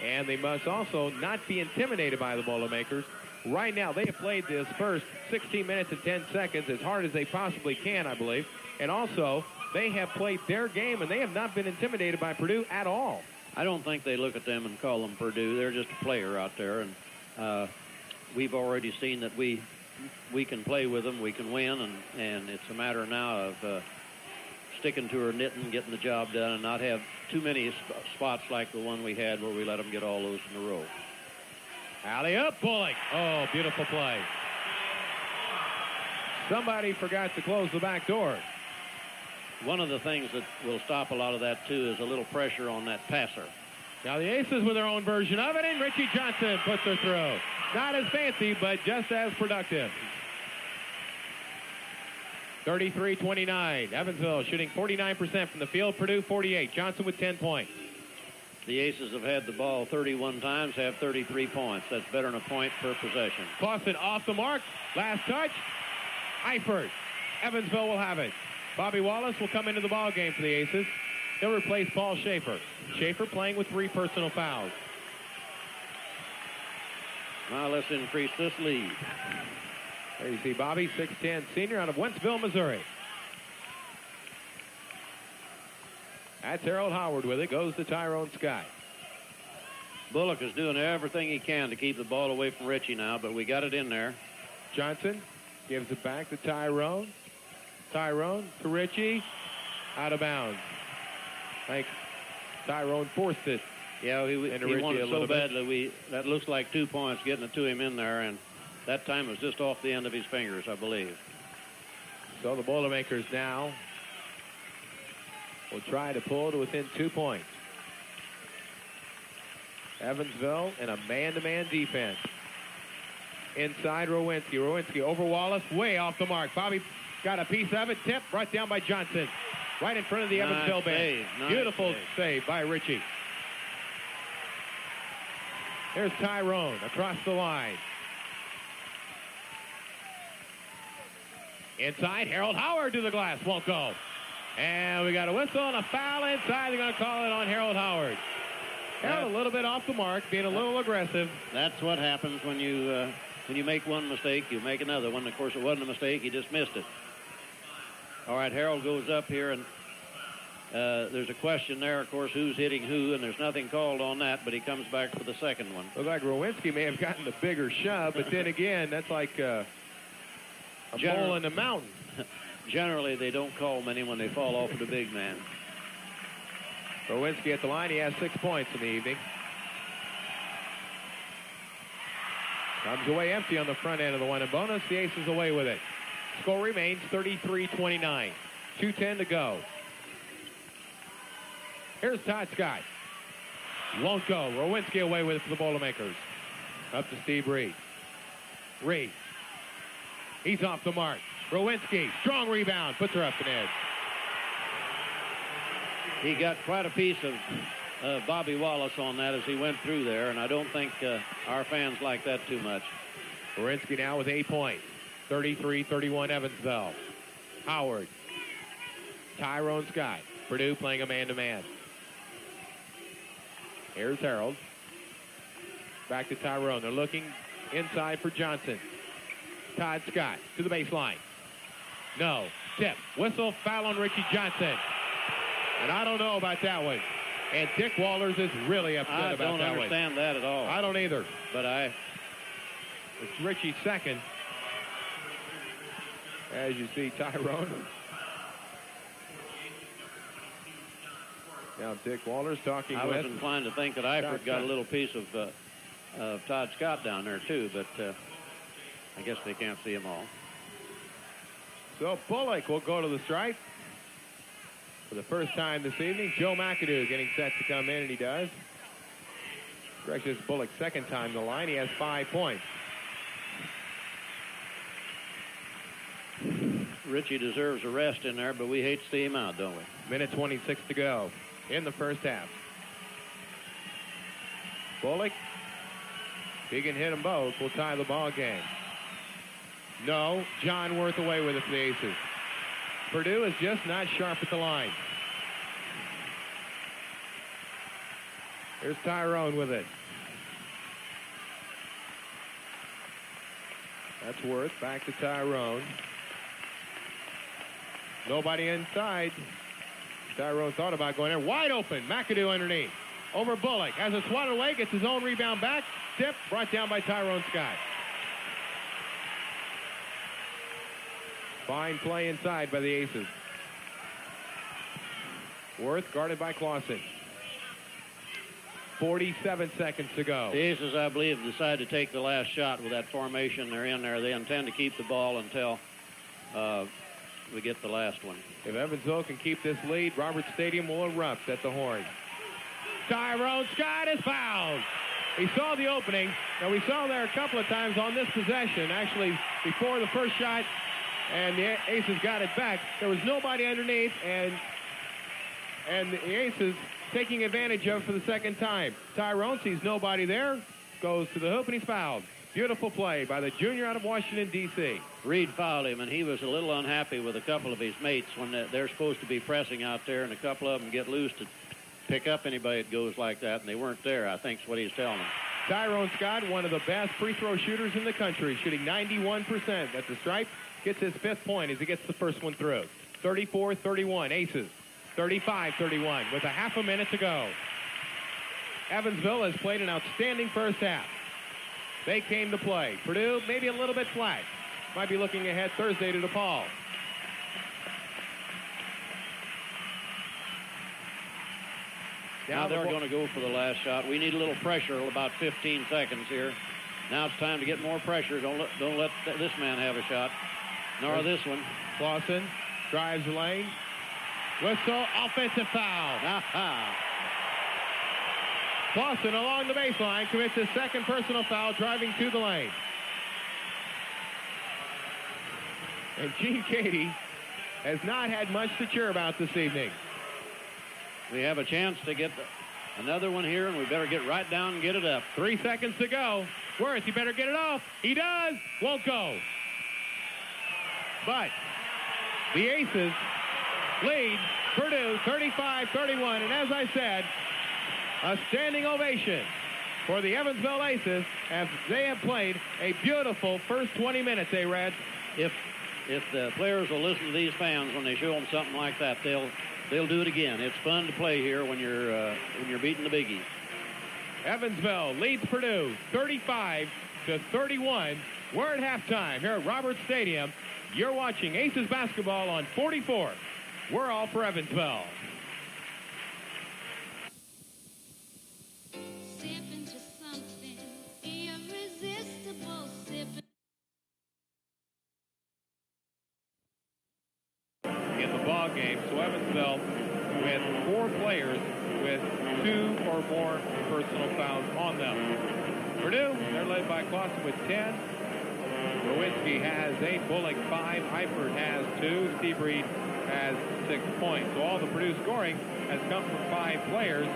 Speaker 3: and they must also not be intimidated by the Boilermakers. Right now, they have played this first 16 minutes and 10 seconds as hard as they possibly can, I believe. And also, they have played their game, and they have not been intimidated by Purdue at all.
Speaker 4: I don't think they look at them and call them Purdue. They're just a player out there, and we've already seen that we can play with them, we can win, and it's a matter now of sticking to our knitting, getting the job done, and not have too many spots like the one we had where we let them get all those in a row.
Speaker 3: Alley-up, Bullock. Oh, beautiful play. Somebody forgot to close the back door.
Speaker 4: One of the things that will stop a lot of that, too, is a little pressure on that passer.
Speaker 3: Now the Aces with their own version of it, and Richie Johnson puts her through. Not as fancy, but just as productive. 33-29. Evansville shooting 49% from the field. Purdue 48. Johnson with 10 points.
Speaker 4: The Aces have had the ball 31 times, have 33 points. That's better than a point per possession.
Speaker 3: Clausen off the mark. Last touch. Eifert. Evansville will have it. Bobby Wallace will come into the ball game for the Aces. He'll replace Paul Schaefer. Schaefer playing with 3 personal fouls.
Speaker 4: Now let's increase this lead.
Speaker 3: There you see Bobby, 6'10", senior out of Wentzville, Missouri. That's Harold Howard with it. Goes to Tyrone Scott.
Speaker 4: Bullock is doing everything he can to keep the ball away from Richie now, but we got it in there.
Speaker 3: Johnson gives it back to Tyrone. Tyrone to Richie. Out of bounds. I think Tyrone forced it.
Speaker 4: Yeah, he wanted so badly. That looks like 2 points, getting it to him in there, and that time was just off the end of his fingers, I believe.
Speaker 3: So the Boilermakers now will try to pull to within 2 points. Evansville in a man-to-man defense. Inside Rowinski. Rowinski over Wallace, way off the mark. Bobby got a piece of it, tipped, brought down by Johnson. Right in front of the Evansville bench. Beautiful save by Richie. There's Tyrone across the line. Inside, Harold Howard to the glass, won't go. And we got a whistle and a foul inside. They're going to call it on Harold Howard. Harold a little bit off the mark, being a little aggressive.
Speaker 4: That's what happens when you make one mistake, you make another one. Of course, it wasn't a mistake. He just missed it. All right, Harold goes up here, and there's a question there, of course, who's hitting who, and there's nothing called on that, but he comes back for the second one.
Speaker 3: Looks like Rowinski may have gotten the bigger shove, but then again, that's like a pole in the mountain.
Speaker 4: Generally, they don't call many when they fall off of the big man.
Speaker 3: Rowinski at the line. He has 6 points in the evening. Comes away empty on the front end of the one and bonus. The Aces away with it. Score remains 33-29. 2:10 to go. Here's Todd Scott. Won't go. Rowinski away with it for the Boilermakers. Up to Steve Reed. Reed. He's off the mark. Rowinski, strong rebound, puts her up and in.
Speaker 4: He got quite a piece of Bobby Wallace on that as he went through there, and I don't think our fans like that too much.
Speaker 3: Rowinski now with 8 points. 33-31 Evansville. Howard. Tyrone Scott. Purdue playing a man-to-man. Here's Harold. Back to Tyrone. They're looking inside for Johnson. Todd Scott to the baseline. No. Tip. Whistle. Foul on Richie Johnson. And I don't know about that one. And Dick Wallers is really upset about that one.
Speaker 4: I don't understand that at all.
Speaker 3: I don't either.
Speaker 4: But
Speaker 3: it's Richie's second. As you see, Tyrone. Now Dick Wallers talking
Speaker 4: I was inclined to think that Eifert got a little piece of Todd Scott down there too, but I guess they can't see them all.
Speaker 3: So Bullock will go to the stripe for the first time this evening. Joe McAdoo getting set to come in, and he does. Correct, Bullock's second time in the line. He has 5 points.
Speaker 4: Richie deserves a rest in there, but we hate to see him out, don't we?
Speaker 3: Minute 26 to go in the first half. Bullock, he can hit them both. We'll tie the ball game. No, John Worth away with it for the Aces. Purdue is just not sharp at the line. Here's Tyrone with it. That's Worth. Back to Tyrone. Nobody inside. Tyrone thought about going there. Wide open. McAdoo underneath. Over Bullock. Has it swatted away. Gets his own rebound back. Tip. Brought down by Tyrone Scott. Fine play inside by the Aces. Worth guarded by Clausen. 47 seconds to go.
Speaker 4: The Aces, I believe, decided to take the last shot with that formation they're in there. They intend to keep the ball until we get the last one.
Speaker 3: If Evansville can keep this lead, Roberts Stadium will erupt at the Horn. Tyrone Scott is fouled. He saw the opening. Now, we saw there a couple of times on this possession, actually before the first shot, and the Aces got it back. There was nobody underneath, and the Aces taking advantage of it for the second time. Tyrone sees nobody there, goes to the hoop, and he's fouled. Beautiful play by the junior out of Washington, D.C.
Speaker 4: Reed fouled him, and he was a little unhappy with a couple of his mates when they're supposed to be pressing out there, and a couple of them get loose to pick up anybody that goes like that, and they weren't there, I think is what he's telling them.
Speaker 3: Tyrone Scott, one of the best free throw shooters in the country, shooting 91% at the stripe, gets his 5th point as he gets the first one through. 34-31, Aces. 35-31 with a half a minute to go. Evansville has played an outstanding first half. They came to play. Purdue maybe a little bit flat. Might be looking ahead Thursday to DePaul.
Speaker 4: Now they're going to go for the last shot. We need a little pressure, about 15 seconds here. Now it's time to get more pressure. Don't let this man have a shot, nor this one.
Speaker 3: Clausen drives the lane. Whistle, offensive foul. Clausen along the baseline commits his second personal foul, driving to the lane. And Gene Cady has not had much to cheer about this evening.
Speaker 4: We have a chance to get another one here, and we better get right down and get it up.
Speaker 3: 3 seconds to go. Worth, you better get it off. He does. Won't go. But the Aces lead Purdue 35-31. And as I said, a standing ovation for the Evansville Aces as they have played a beautiful first 20 minutes, Reds.
Speaker 4: If the players will listen to these fans when they show them something like that, they'll do it again. It's fun to play here when you're beating the biggies.
Speaker 3: Evansville leads Purdue 35-31. We're at halftime here at Roberts Stadium. You're watching Aces basketball on 44. We're all for Evansville. In the ball game, so Evansville with 4 players with 2 or more personal fouls on them. Purdue, they're led by Clausen with 10. Lewinsky has 8, Bullock 5, Eifert has 2, Steve Reed has 6 points. So all the Purdue scoring has come from 5 players.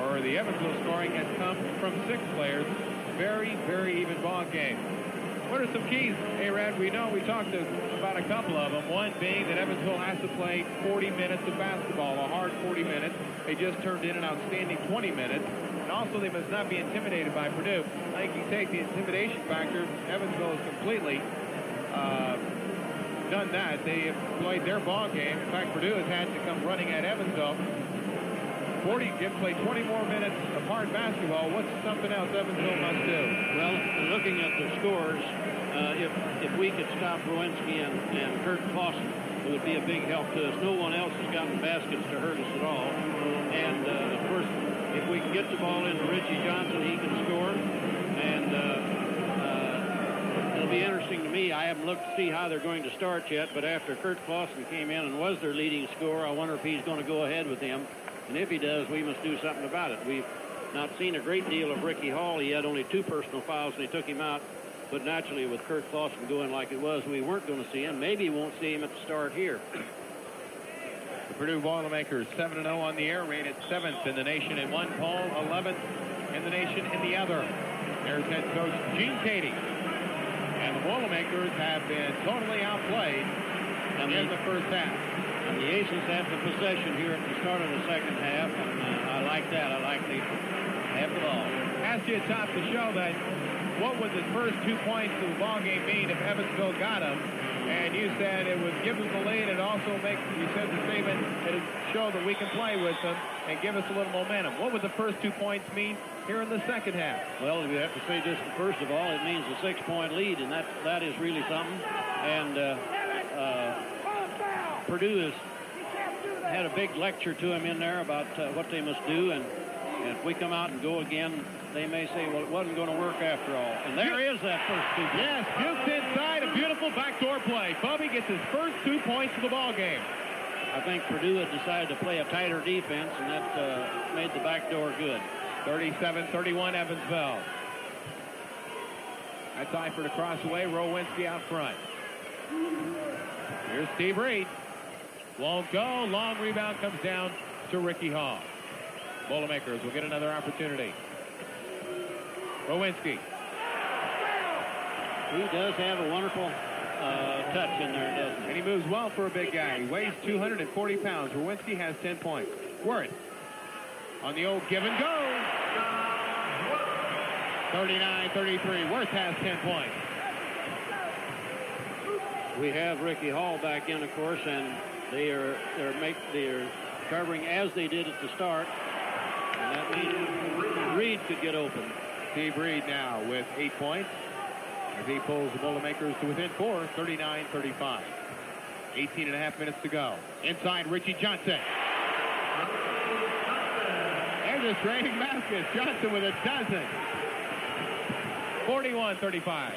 Speaker 3: Or the Evansville scoring has come from 6 players. Very, very even ball game. What are some keys, A-Rad? We know we talked about a couple of them. One being that Evansville has to play 40 minutes of basketball, a hard 40 minutes. They just turned in an outstanding 20 minutes. And also, they must not be intimidated by Purdue. I think you take the intimidation factor, Evansville has completely done that. They have played their ball game. In fact, Purdue has had to come running at Evansville. 40 can play 20 more minutes of hard basketball. What's something else Evansville must do?
Speaker 4: Well, looking at the scores, if we could stop Rowinski and Kurt Clausen, it would be a big help to us. No one else has gotten baskets to hurt us at all. And, of course, if we can get the ball into Richie Johnson, he can score. And it'll be interesting to me. I haven't looked to see how they're going to start yet, but after Kurt Clausen came in and was their leading scorer, I wonder if he's going to go ahead with him. And if he does, we must do something about it. We've not seen a great deal of Ricky Hall. He had only 2 personal fouls, and they took him out. But naturally, with Kurt Clausen going like it was, we weren't going to see him. Maybe we won't see him at the start here.
Speaker 3: The Purdue Boilermakers 7-0 on the air, rated 7th in the nation in one poll, 11th in the nation in the other. There's head coach Gene Cady. And the Boilermakers have been totally outplayed in the first half.
Speaker 4: And the Aces have the possession here at the start of the second half, and I like that. I like they have the ball.
Speaker 3: Asked you at top of the show that what would the first 2 points of the ball game mean if Evansville got them? And you said it would give us the lead and also make, you said the statement, it would show that we can play with them and give us a little momentum. What would the first 2 points mean here in the second half?
Speaker 4: Well, we have to say this, first of all, it means a 6-point lead, and that is really something. And Purdue has had a big lecture to him in there about what they must do, and if we come out and go again, they may say, well, it wasn't going to work after all. And there is that first 2 points.
Speaker 3: Yes, just inside, a beautiful backdoor play. Bubby gets his first 2 points of the ball game.
Speaker 4: I think Purdue had decided to play a tighter defense, and that made the backdoor good.
Speaker 3: 37-31 Evansville. That's Eifert across the way, Rowinski out front. Here's Steve Reed. Won't go. Long rebound comes down to Ricky Hall. Boilermakers will get another opportunity. Rowinski.
Speaker 4: He does have a wonderful touch in there, doesn't he?
Speaker 3: And he moves well for a big guy. He weighs 240 pounds. Rowinski has 10 points. Worth on the old give and go. 39-33. Worth has 10 points.
Speaker 4: We have Ricky Hall back in, of course, and they're covering as they did at the start. And that means Reed could get open.
Speaker 3: Steve Reed now with 8 points as he pulls the Boilermakers to within 4, 39-35. 18.5 minutes to go. Inside, Richie Johnson. There's a trailing basket. Johnson with a dozen. 41-35.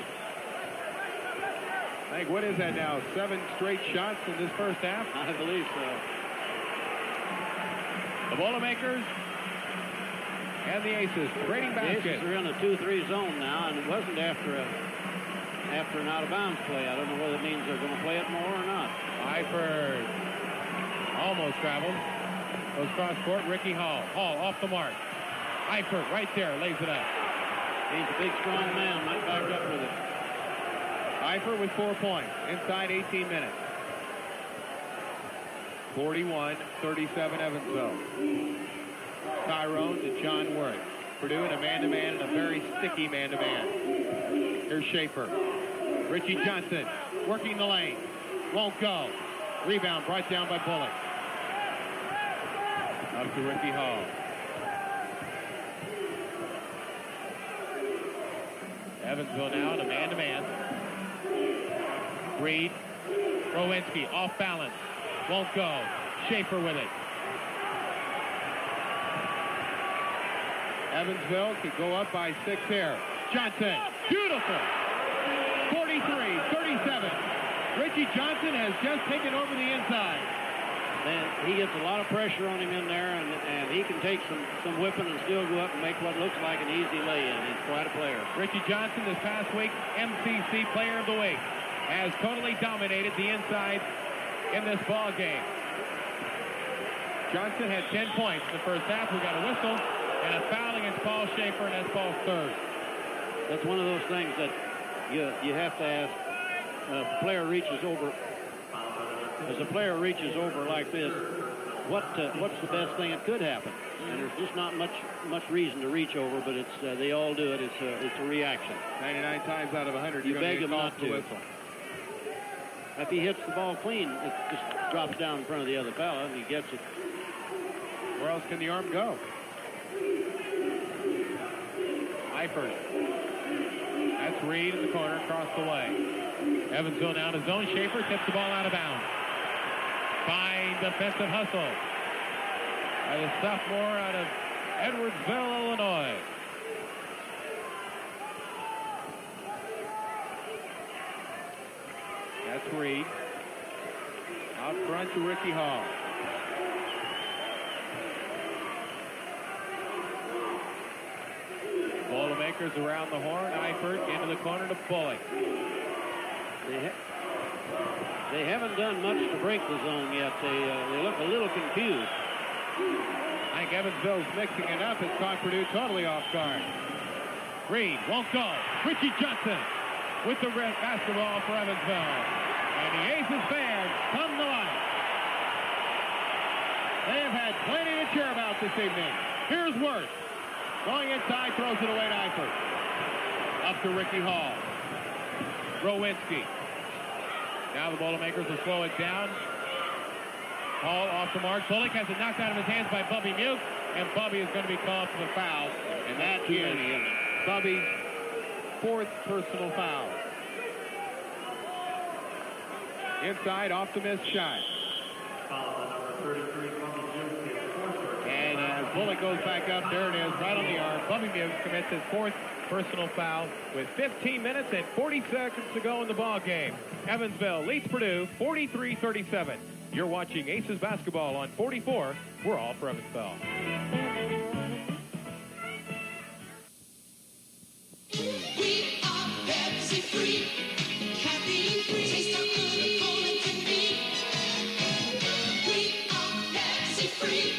Speaker 3: I think, what is that now? 7 straight shots in this first half?
Speaker 4: I believe so.
Speaker 3: The Boilermakers and the Aces trading baskets.
Speaker 4: The Aces are in a 2-3 zone now, and it wasn't after an out-of-bounds play. I don't know whether it means they're going to play it more or not.
Speaker 3: Eifert almost traveled. Goes cross court, Ricky Hall. Hall off the mark. Eifert right there, lays it up.
Speaker 4: He's a big, strong man. Might back up with it.
Speaker 3: Eifert with 4 points inside 18 minutes. 41-37 Evansville. Tyrone to John Worth. Purdue in a man-to-man and a very sticky man-to-man. Here's Schaefer. Richie Johnson working the lane. Won't go. Rebound brought down by Bullock. Up to Ricky Hall. Evansville now in a man-to-man. Reed. Rowinski off balance. Won't go. Schaefer with it. Evansville could go up by 6 here. Johnson. Beautiful. 43-37. Richie Johnson has just taken over the inside.
Speaker 4: And he gets a lot of pressure on him in there, and he can take some whipping and still go up and make what looks like an easy lay-in. He's quite a player.
Speaker 3: Richie Johnson this past week, MCC Player of the Week, has totally dominated the inside in this ball game. Johnson had 10 points in the first half. We got a whistle and a foul against Paul Schaefer, and that's Paul's third.
Speaker 4: That's one of those things that you have to ask, if a player reaches over, as a player reaches over like this, what's the best thing that could happen? And there's just not much reason to reach over, but it's they all do it. It's a reaction.
Speaker 3: 99 times out of 100,
Speaker 4: You
Speaker 3: you're
Speaker 4: beg
Speaker 3: going
Speaker 4: him
Speaker 3: to
Speaker 4: not
Speaker 3: get
Speaker 4: to.
Speaker 3: called for the whistle.
Speaker 4: If he hits the ball clean, it just drops down in front of the other fella, and he gets it.
Speaker 3: Where else can the arm go? Eifert. That's Reed in the corner, across the way. Evansville down to zone. Schaefer tips the ball out of bounds. Fine defensive hustle by the sophomore out of Edwardsville, Illinois. That's Reed. Out front to Ricky Hall. Boilermakers around the horn. Eifert into the corner to Bullock.
Speaker 4: They haven't done much to break the zone yet. They look a little confused.
Speaker 3: I think Evansville's mixing it up. It's caught Purdue totally off guard. Reed won't go. Richie Johnson with the red basketball for Evansville. And the Aces fans come to life. They have had plenty to cheer about this evening. Here's Worth. Going inside, throws it away to Eifert. Up to Ricky Hall. Rowinski. Now the Boilermakers will slow it down. Hall off the mark. Bullock has it knocked out of his hands by Bubby Muke, and Bubby is going to be called for the foul. And that is Bubby's fourth personal foul. Inside, off the missed shot. And as Bullock goes back up, there it is, right on the arm. Bubby Muke commits his fourth personal foul with 15 minutes and 40 seconds to go in the ball game. Evansville leads Purdue 43-37. You're watching Aces basketball on 44. We're all for Evansville.
Speaker 7: We are Pepsi free, caffeine free. Taste how good a cola can be. We are Pepsi free,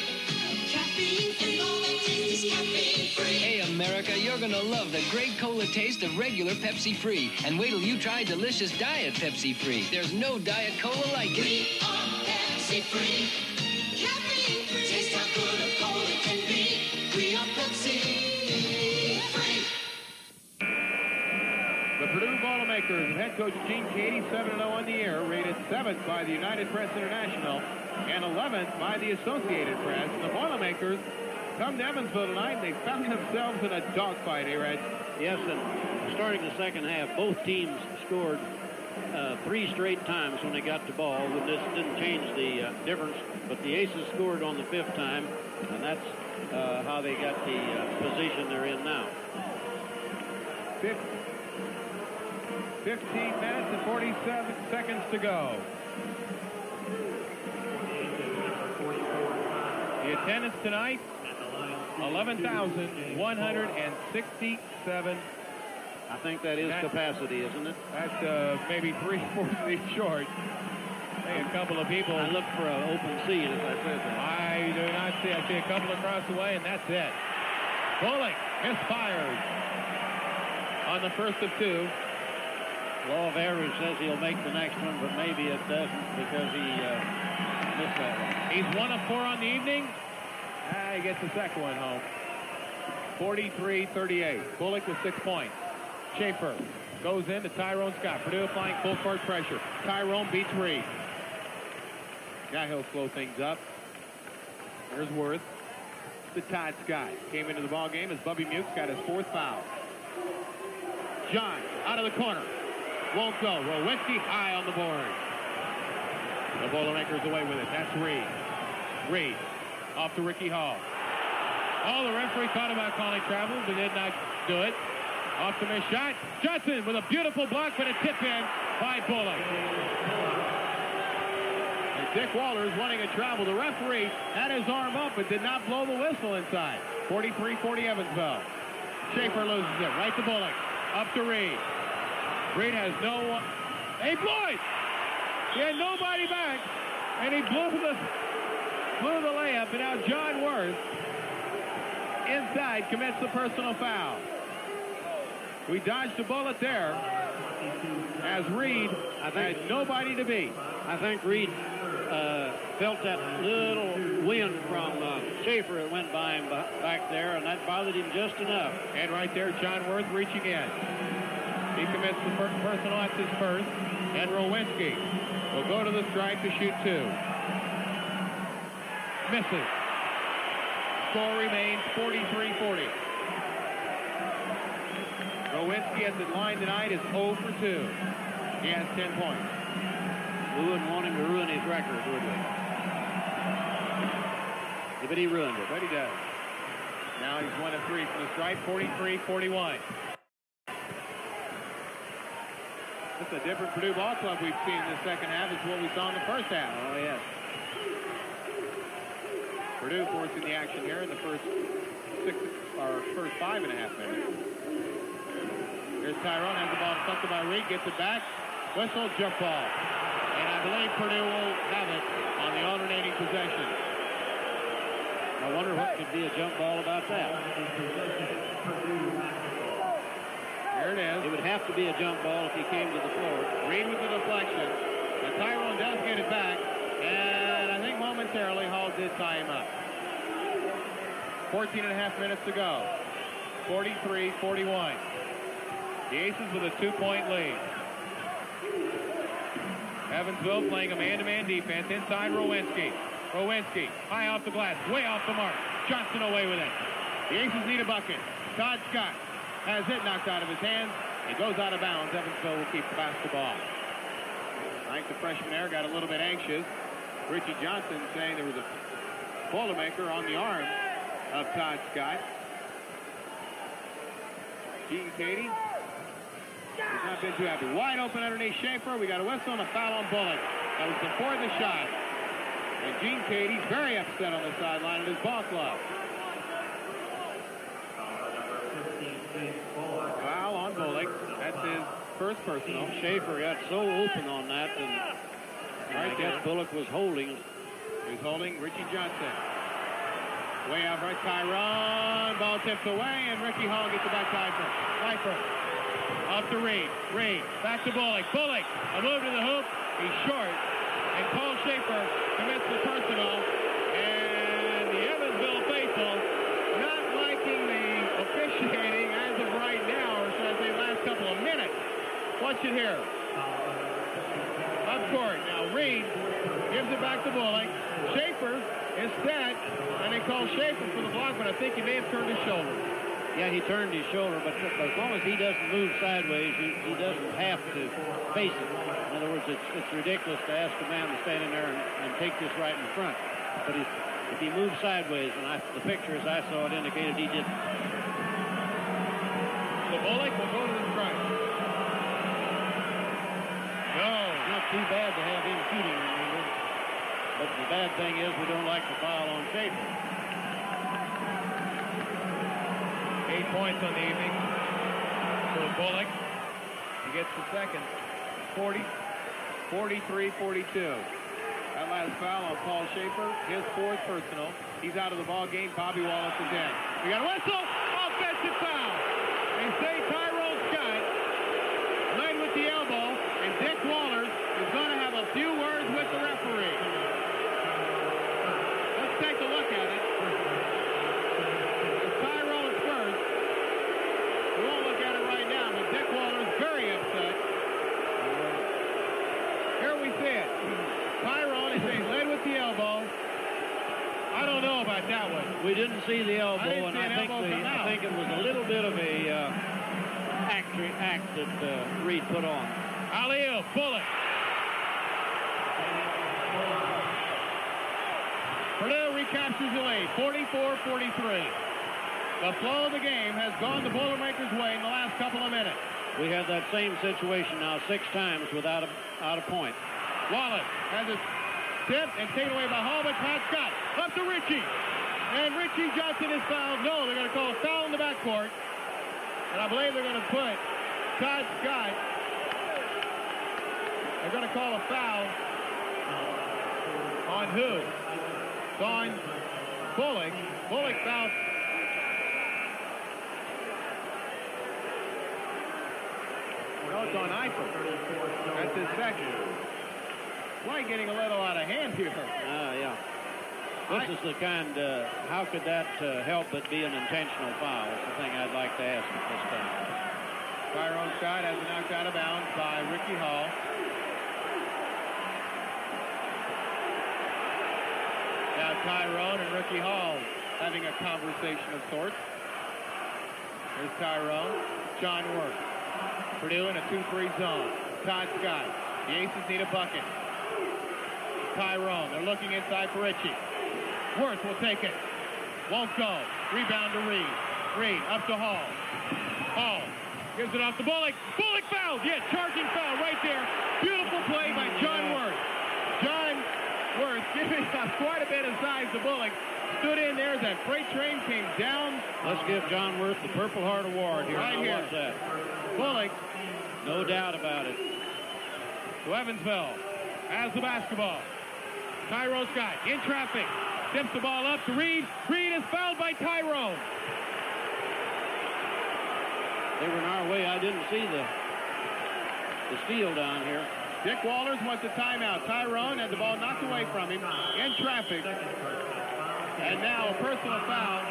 Speaker 7: caffeine free. All that taste is caffeine free.
Speaker 12: Hey, America, you're going to love the great cola taste of regular Pepsi Free. And wait till you try delicious Diet Pepsi Free. There's no Diet Cola like it.
Speaker 7: We are Pepsi free, caffeine free. Taste how good a cola can be. We are Pepsi free.
Speaker 3: The Purdue Boilermakers and head coach Gene Katie 7-0 on the air, rated 7th by the United Press International and 11th by the Associated Press. The Boilermakers come to Evansville tonight, and they found themselves in a dogfight, Red.
Speaker 4: Yes, and starting the second half, both teams scored 3 straight times when they got the ball. This didn't change the difference, but the Aces scored on the 5th time, and that's how they got the position they're in now.
Speaker 3: 15 minutes and 47 seconds to go. The attendance tonight, 11,167.
Speaker 4: I think that is capacity, isn't it?
Speaker 3: That's maybe 3/4 short. A couple of people.
Speaker 4: I look for an open seat, as I said that.
Speaker 3: I do not see. I see a couple across the way, and that's it. Bullock misfires on the first of 2.
Speaker 4: Law of average says he'll make the next one, but maybe it doesn't because he missed that one.
Speaker 3: He's 1 of 4 on the evening. He gets the second one home. 43-38. Bullock with 6 points. Schaefer goes in to Tyrone Scott. Purdue applying full court pressure. Tyrone beats Reed. Now he'll slow things up. Here's Worth to Todd Scott. Came into the ball game as Bubby Muke's got his 4th foul. John out of the corner. Won't go. Rowinski high on the board. The Boilermakers away with it. That's Reed. Reed off to Ricky Hall. Oh, the referee thought about calling travel, but did not do it. Off the missed shot. Johnson with a beautiful block, but a tip in by Bullock. And Dick Walters wanting a travel. The referee had his arm up but did not blow the whistle inside. 43-40 Evansville. Schaefer loses it. Right to Bullock. Up to Reed. Reed has no one. He blew it. He had nobody back, and he blew the layup. And now John Worth inside commits the personal foul. We dodged a bullet there. as Reed had nobody to beat.
Speaker 4: I think Reed felt that little wind from Schaefer that went by him back there, and that bothered him just enough.
Speaker 3: And right there, John Worth reaching in. He commits the personal. That's his first. And Rowinski will go to the strike to shoot 2. Misses. Score remains 43-40. Rowinski at the line tonight is 0 for 2. He has 10 points.
Speaker 4: We wouldn't want him to ruin his record, would we? But he ruined it.
Speaker 3: But he does. Now he's 1 of 3 from the stripe, 43-41. This is a different Purdue ball club we've seen in the second half. It's what we saw in the first half.
Speaker 4: Oh, yes.
Speaker 3: Purdue forcing the action here in the first 5.5 minutes. Here's Tyrone, has the ball stumped by Reed, gets it back. Whistle, jump ball. And I believe Purdue will have it on the alternating possession.
Speaker 4: I wonder what could be a jump ball about that.
Speaker 3: Here it is.
Speaker 4: It would have to be a jump ball if he came to the floor.
Speaker 3: Reed with the deflection. And Tyrone does get it back. And I think momentarily Hall did tie him up. 14.5 minutes to go. 43-41. The Aces with a 2-point lead. Evansville playing a man-to-man defense inside Rowinski. Rowinski, high off the glass, way off the mark. Johnson away with it. The Aces need a bucket. Todd Scott has it knocked out of his hands. It goes out of bounds. Evansville will keep the basketball. I think the freshman there got a little bit anxious. Richie Johnson saying there was a boilermaker on the arm of Todd Scott. Gene Cady has not been too happy. Wide open underneath Schaefer. We got a whistle and a foul on Bullock. That was before the shot. And Gene Cady's very upset on the sideline of his ball club. Foul on Bullock. That's his first personal.
Speaker 4: Schaefer got so open on that, and I guess Bullock was holding.
Speaker 3: He's holding Richie Johnson. Way out right, Tyrone. Ball tips away, and Ricky Hall gets it back to Piper. Up to Reed. Reed. Back to Bullock. Bullock. A move to the hoop. He's short. And Paul Schaefer commits the personal. And the Evansville faithful not liking the officiating as of right now, or should I say last couple of minutes. Watch it here. Up court. Now Reed gives it back to Bullock. Schaefer is set, and they call Schaefer for the block, but I think he may have turned his shoulder.
Speaker 4: Yeah, he turned his shoulder, but as long as he doesn't move sideways, he doesn't have to face it. In other words, it's ridiculous to ask a man to stand in there and take this right in front. But if he moves sideways, and the picture as I saw it indicated he didn't.
Speaker 3: So Bullock will go to the strike. No.
Speaker 4: Not too bad to have him shooting, remember. But the bad thing is we don't like the foul on Schaefer.
Speaker 3: 8 points on the evening for Bullock. He gets the second. 43-42. That last foul on Paul Schaefer, his fourth personal. He's out of the ball game. Bobby Wallace is in. We got a whistle. Offensive foul. They say Tyrone Scott led with the elbow, and Dick Wallers is going to have a few words with the referee. Let's take a look at it. We won't look at it right now, but Dick Waller's very upset. Here we see it. Tyrone is saying led with the elbow. I don't know about that one.
Speaker 4: We didn't see the elbow,
Speaker 3: and
Speaker 4: I think it was a little bit of a act that Reed put on.
Speaker 3: Alley-oop, Bullock. Purdue recaptures the lead, 44-43. The flow of the game has gone the Boilermakers' way in the last couple of minutes.
Speaker 4: We have that same situation now 6 times without a point.
Speaker 3: Wallace has it tipped and taken away by Hall, but Todd Scott up to Richie. And Richie Johnson is fouled. No, they're going to call a foul in the backcourt. And I believe they're going to put Todd Scott. They're going to call a foul on who? It's on Bullock. Bullock fouled. No,
Speaker 2: No, it's on Eifert. That's his second. Why getting a little out of hand here?
Speaker 4: Yeah. This is the kind, how could that help but be an intentional foul? Is the thing I'd like to ask at this time.
Speaker 2: Tyrone Scott has it knocked out of bounds by Ricky Hall. Now Tyrone and Ricky Hall having a conversation of sorts. There's Tyrone. John Worth. Purdue in a 2-3 zone. Todd Scott. The Aces need a bucket. Tyrone. They're looking inside for Ritchie. Worth will take it. Won't go. Rebound to Reed. Reed up to Hall. Hall gives it off to Bullock. Bullock fouled. Yes, charging foul right there. Beautiful play by John Worth. John Worth giving up quite a bit of size to Bullock. Stood in there as that freight train came down.
Speaker 4: Let's give John Worth the Purple Heart Award here.
Speaker 2: Right here.
Speaker 4: That.
Speaker 2: Bullock.
Speaker 4: No doubt about it.
Speaker 2: To Evansville has the basketball. Tyrone Scott in traffic. Tips the ball up to Reed. Reed is fouled by Tyrone.
Speaker 4: They were in our way. I didn't see the steal down here.
Speaker 2: Dick Walters wants a timeout. Tyrone had the ball knocked away from him in traffic. And now a personal foul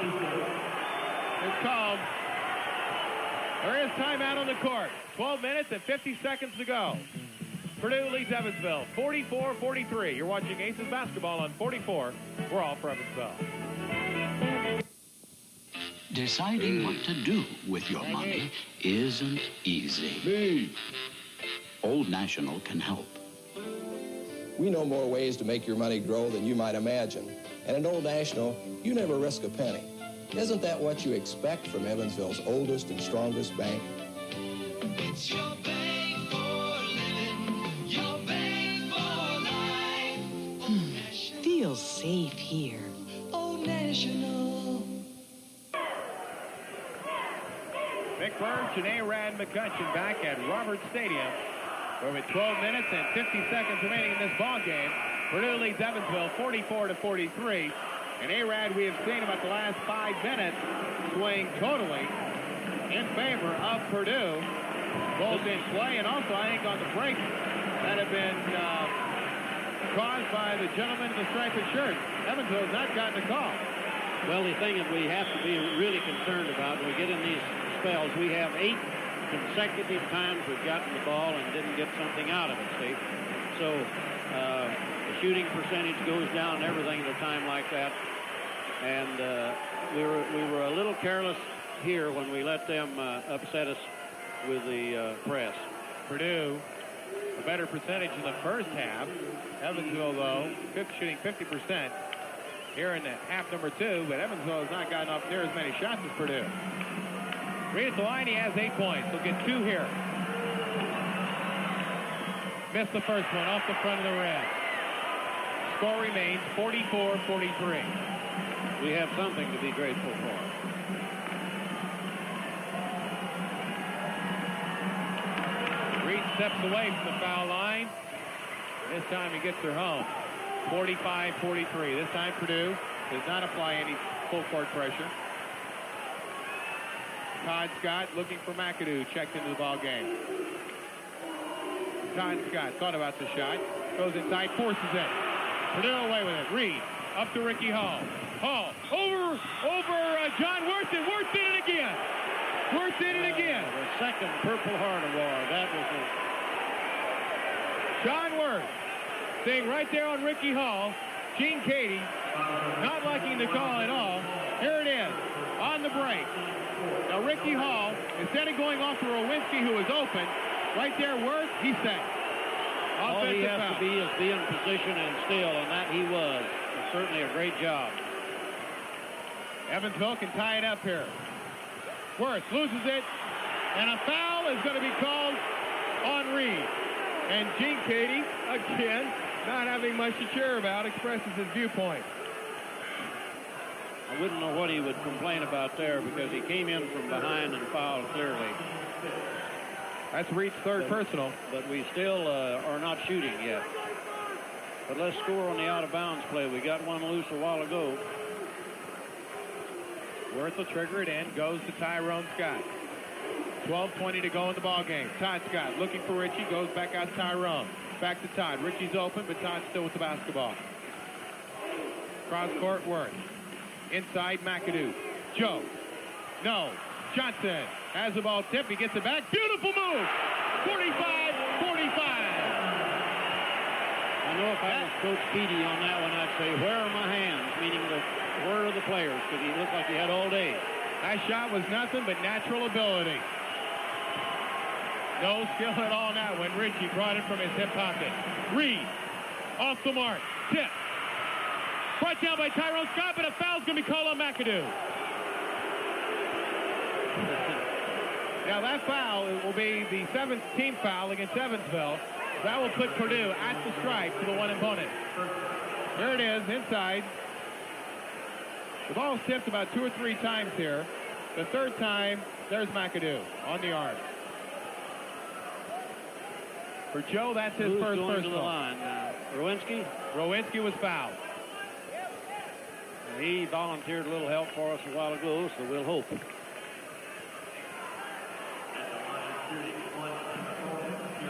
Speaker 2: is called. There is timeout on the court. 12 minutes and 50 seconds to go. Purdue leads Evansville 44-43. You're watching Aces basketball on 44. We're all for Evansville.
Speaker 5: Deciding what to do with your money isn't easy. Old National can help.
Speaker 11: We know more ways to make your money grow than you might imagine. And at Old National, you never risk a penny. Isn't that what you expect from Evansville's oldest and strongest bank?
Speaker 7: It's your bank for living, your bank for life.
Speaker 13: Feels safe here.
Speaker 7: Old National.
Speaker 2: Mick Burns and A-Rad McCutcheon back at Roberts Stadium. With 12 minutes and 50 seconds remaining in this ball game. Purdue leads Evansville 44-43. And A-Rad, we have seen about the last 5 minutes swing totally in favor of Purdue, both in play and also, I think, on the breaks that have been caused by the gentleman in the striped shirt. Evansville has not gotten a call.
Speaker 4: Well, the thing that we have to be really concerned about when we get in these spells, we have 8 consecutive times we've gotten the ball and didn't get something out of it, see? So the shooting percentage goes down and everything at a time like that. And we were a little careless here when we let them upset us with the press.
Speaker 2: Purdue, a better percentage in the first half. Evansville, though, shooting 50% here in half number 2, but Evansville has not gotten off near as many shots as Purdue. Reed at the line, he has 8 points. He'll get 2 here. Missed the first one off the front of the rim. Score remains 44-43.
Speaker 4: We have something to be grateful for.
Speaker 2: Reed steps away from the foul line. This time he gets her home. 45-43. This time Purdue does not apply any full court pressure. Todd Scott looking for McAdoo. Checked into the ball game. Todd Scott thought about the shot. Goes inside, forces it. Purdue away with it. Reed up to Ricky Hall. Hall over John Worth, and Worth did it again. Worth did it again.
Speaker 4: The second Purple Heart Award. That was it.
Speaker 2: John Worth staying right there on Ricky Hall. Gene Cady not liking the call at all. Here it is on the break. Now Ricky Hall, instead of going off to Rowinski, who was open, right there Worth, he's set.
Speaker 4: All he has to be is be in position and still, and that he was. Certainly a great job.
Speaker 2: Evansville can tie it up here. Worth loses it, and a foul is going to be called on Reed. And Gene Cady, again, not having much to cheer about, expresses his viewpoint.
Speaker 4: I wouldn't know what he would complain about there because he came in from behind and fouled clearly.
Speaker 2: That's Reed's third personal.
Speaker 4: But we still are not shooting yet. But let's score on the out-of-bounds play. We got one loose a while ago.
Speaker 2: Worth will trigger it in. Goes to Tyrone Scott. 12:20 to go in the ball game. Todd Scott looking for Richie, goes back out to Tyrone. Back to Todd. Richie's open, but Todd's still with the basketball. Cross court Worth. Inside McAdoo. Joe. No. Johnson has the ball tipped. He gets it back. Beautiful move. 45-45.
Speaker 4: I know if I was Coach Petey on that one, I'd say, where are my hands? Meaning, where are the players? Because he looked like he had all day.
Speaker 2: That shot was nothing but natural ability. No skill at all now when Richie brought it from his hip pocket. Reed, off the mark, tip. Brought down by Tyrone Scott, but a foul's going to be called on McAdoo. Now that foul will be the 7th team foul against Evansville. That will put Purdue at the stripe to the one opponent. There it is, inside. The ball's tipped about 2 or 3 times here. The 3rd time, there's McAdoo on the arm. For Joe, that's his
Speaker 4: Who's
Speaker 2: first
Speaker 4: going to the
Speaker 2: personal.
Speaker 4: line? Rowinski?
Speaker 2: Rowinski was fouled.
Speaker 4: He volunteered a little help for us a while ago, so we'll hope.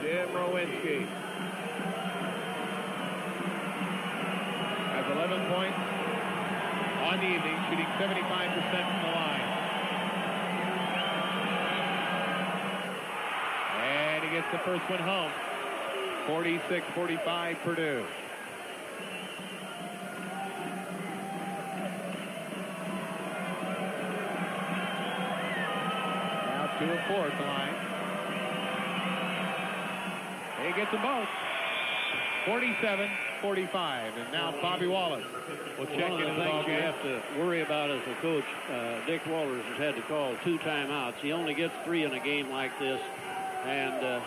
Speaker 2: Jim Rowinski has 11 points on the evening, shooting 75% from the line. And he gets the first one home. 46-45 Purdue. Now 2 of 4 at the line. He gets them both. 47-45. And now Bobby Wallace will check
Speaker 4: One
Speaker 2: into
Speaker 4: of
Speaker 2: the
Speaker 4: the
Speaker 2: ball
Speaker 4: things you
Speaker 2: game.
Speaker 4: have to worry about as a coach, Dick Walters has had to call 2 timeouts. He only gets 3 in a game like this. And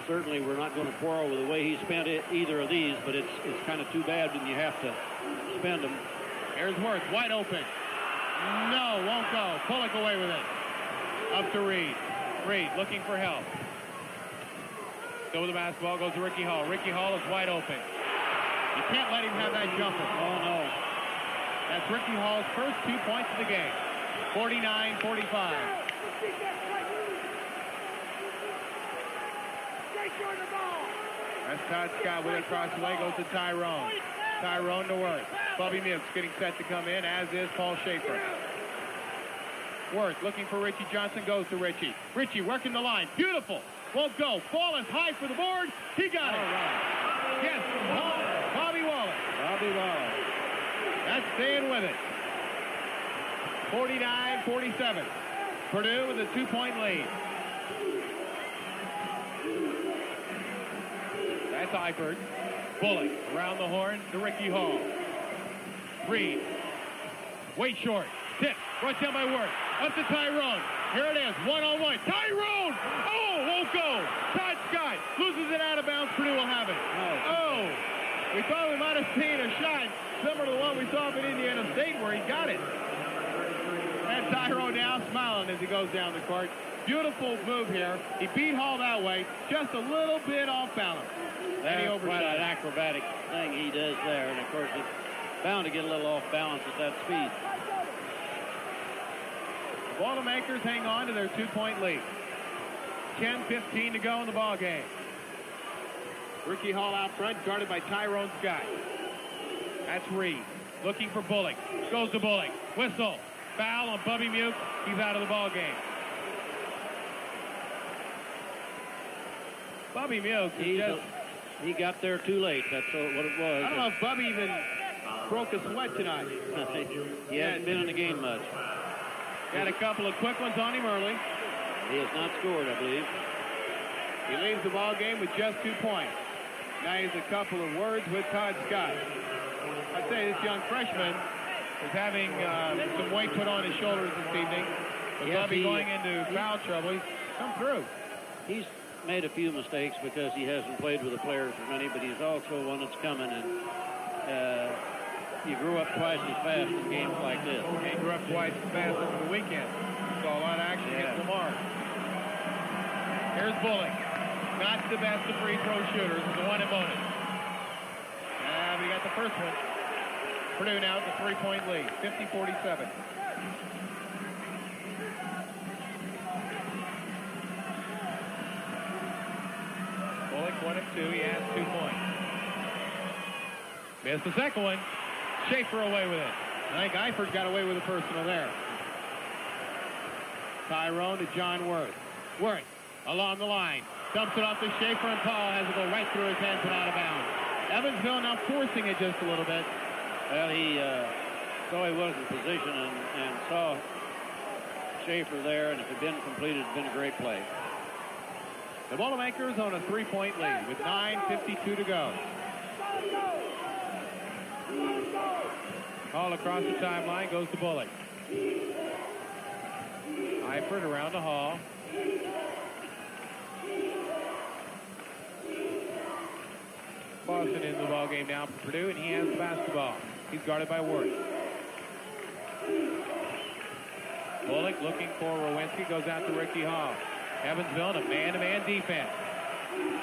Speaker 4: certainly we're not going to quarrel with the way he spent either of these, but it's kind of too bad when you have to spend them.
Speaker 2: Here's Worth, wide open. No, won't go. Bullock away with it. Up to Reed. Reed looking for help. Still with the basketball goes to Ricky Hall. Ricky Hall is wide open. You can't let him have that jumper.
Speaker 4: Oh, no.
Speaker 2: That's Ricky Hall's first 2 points of the game. 49-45. That's Todd Scott with it across the way. Goes to Tyrone. Tyrone to Worth. Bubby Mipps getting set to come in, as is Paul Schaefer. Worth looking for Richie Johnson. Goes to Richie. Richie working the line. Beautiful. Won't go. Ball is high for the board. He got it.
Speaker 4: Right.
Speaker 2: Yes. Bobby Wallace.
Speaker 4: Bobby Wallace.
Speaker 2: That's staying with it. 49-47. Purdue with a 2-point lead. That's Eifert. Bullock around the horn to Ricky Hall. Reed. Way short. Tip. Brought down by Worth. Up to Tyrone. Here it is. One-on-one. Tyrone! Oh, won't go. Todd Scott loses it out of bounds. Purdue will have it. Oh. We thought we might have seen a shot similar to the one we saw up in Indiana State where he got it. And Tyrone now smiling as he goes down the court. Beautiful move here. He beat Hall that way. Just a little bit off balance.
Speaker 4: That's quite an acrobatic thing he does there. And, of course, it's bound to get a little off balance at that speed.
Speaker 2: Boilermakers hang on to their 2-point lead. 10:15 to go in the ball game. Ricky Hall out front, guarded by Tyrone Scott. That's Reed. Looking for Bullock. Goes to Bullock. Whistle. Foul on Bubby Mute. He's out of the ball game. Bubby Mute
Speaker 4: he got there too late. That's what it was.
Speaker 2: I don't know if Bubby even broke a sweat tonight.
Speaker 4: He hasn't been in the game much.
Speaker 2: Got a couple of quick ones on him early.
Speaker 4: He has not scored, I believe.
Speaker 2: He leaves the ball game with just 2 points. Now he has a couple of words with Todd Scott. I'd say this young freshman is having some weight put on his shoulders this evening. With Bubby going into foul trouble, he's come through.
Speaker 4: He's made a few mistakes because he hasn't played with the players as many, but he's also one that's coming, and you grew up twice as fast in games like this.
Speaker 2: He grew up twice as fast over the weekend. Saw a lot of action against Lamar. Here's Bullock. Not the best of free throw shooters. The one opponent. We got the first one. Purdue now with a 3-point lead. 50-47.
Speaker 3: 1 of 2. He has 2 points. Missed the second one. Schaefer away with it.
Speaker 2: I think Eifert got away with a personal there. Tyrone to John Worth. Worth along the line. Dumps it off to Schaefer, and Paul has it go right through his hands and out of bounds. Evansville now forcing it just a little bit.
Speaker 4: Well, he saw he was in position and saw Schaefer there, and if it had been completed, it had been a great play.
Speaker 2: The Boilermakers on a 3-point lead with 9:52 to go.
Speaker 3: All across the timeline goes to Bullock. Eifert around the hall. Boston in the ball game now for Purdue, and he has the basketball. He's guarded by Worth. Bullock looking for Rowinski, goes out to Ricky Hall. Evansville in a man-to-man defense.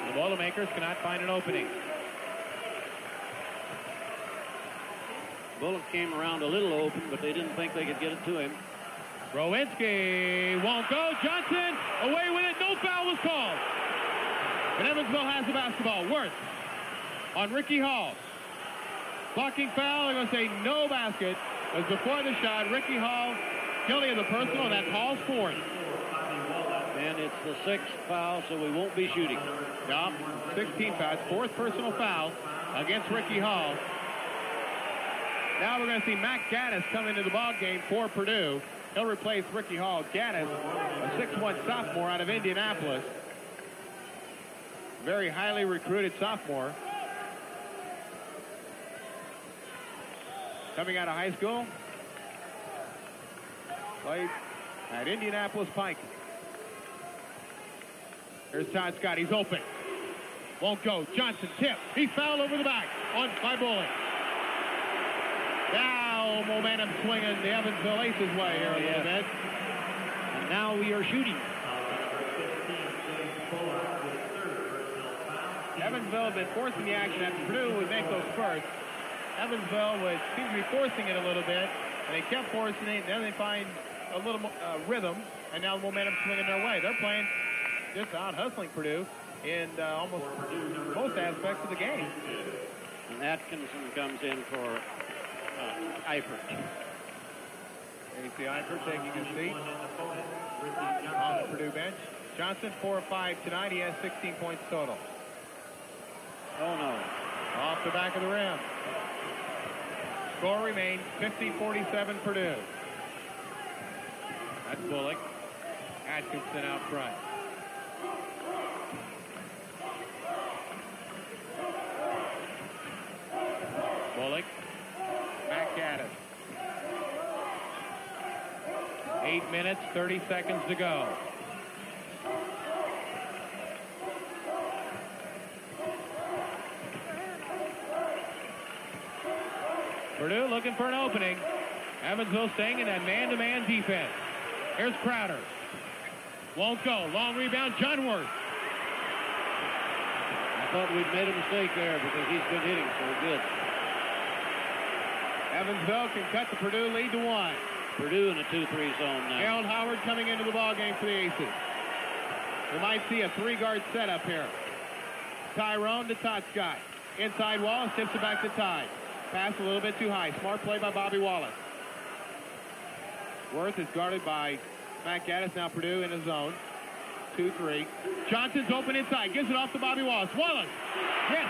Speaker 3: The Boilermakers cannot find an opening.
Speaker 4: Bullock came around a little open, but they didn't think they could get it to him.
Speaker 2: Rowinski won't go. Johnson away with it. No foul was called. And Evansville has the basketball. Worth on Ricky Hall. Blocking foul. They're going to say no basket. As before the shot, Ricky Hall guilty of the personal, and that's Hall's fourth.
Speaker 4: And it's the 6th foul, so we won't be shooting.
Speaker 2: Yeah, 16 fouls. 4th personal foul against Ricky Hall. Now we're going to see Matt Gaddis come into the ball game for Purdue. He'll replace Ricky Hall. Gaddis, a 6'1 sophomore out of Indianapolis. Very highly recruited sophomore. Coming out of high school. Played at Indianapolis Pike. Here's Todd Scott. He's open. Won't go. Johnson tip. He's fouled over the back by Bullock. Now momentum swinging the Evansville Aces way here a little bit.
Speaker 4: And now we are shooting.
Speaker 2: Evansville had been forcing the action after Purdue would make those spurts. Evansville would seem to be forcing it a little bit, and they kept forcing it, and then they find a little rhythm, and now the momentum swinging their way. They're playing just out hustling Purdue in almost most aspects of the game.
Speaker 4: And Atkinson comes in for Eifert.
Speaker 2: AC Eifert taking a seat on the Purdue bench. Johnson 4 of 5 tonight. He has 16 points total.
Speaker 4: Oh no.
Speaker 2: Off the back of the rim. Score remains 50-47 Purdue. That's Bullock. Atkinson out front. Bullock. Back at it. 8 minutes, 30 seconds to go. Purdue looking for an opening. Evansville staying in that man-to-man defense. Here's Crowder. Won't go. Long rebound, John Worth.
Speaker 4: I thought we'd made a mistake there because he's been hitting so good.
Speaker 2: Evansville can cut the Purdue lead to 1.
Speaker 4: Purdue in a 2-3 zone now.
Speaker 2: Harold Howard coming into the ballgame for the Aces. We might see a 3-guard setup here. Tyrone to Todd Scott. Inside Wallace, tips it back to Ty. Pass a little bit too high. Smart play by Bobby Wallace. Worth is guarded by Matt Gaddis. Now Purdue in the zone. 2-3. Johnson's open inside. Gives it off to Bobby Wallace. Wallace. Yes.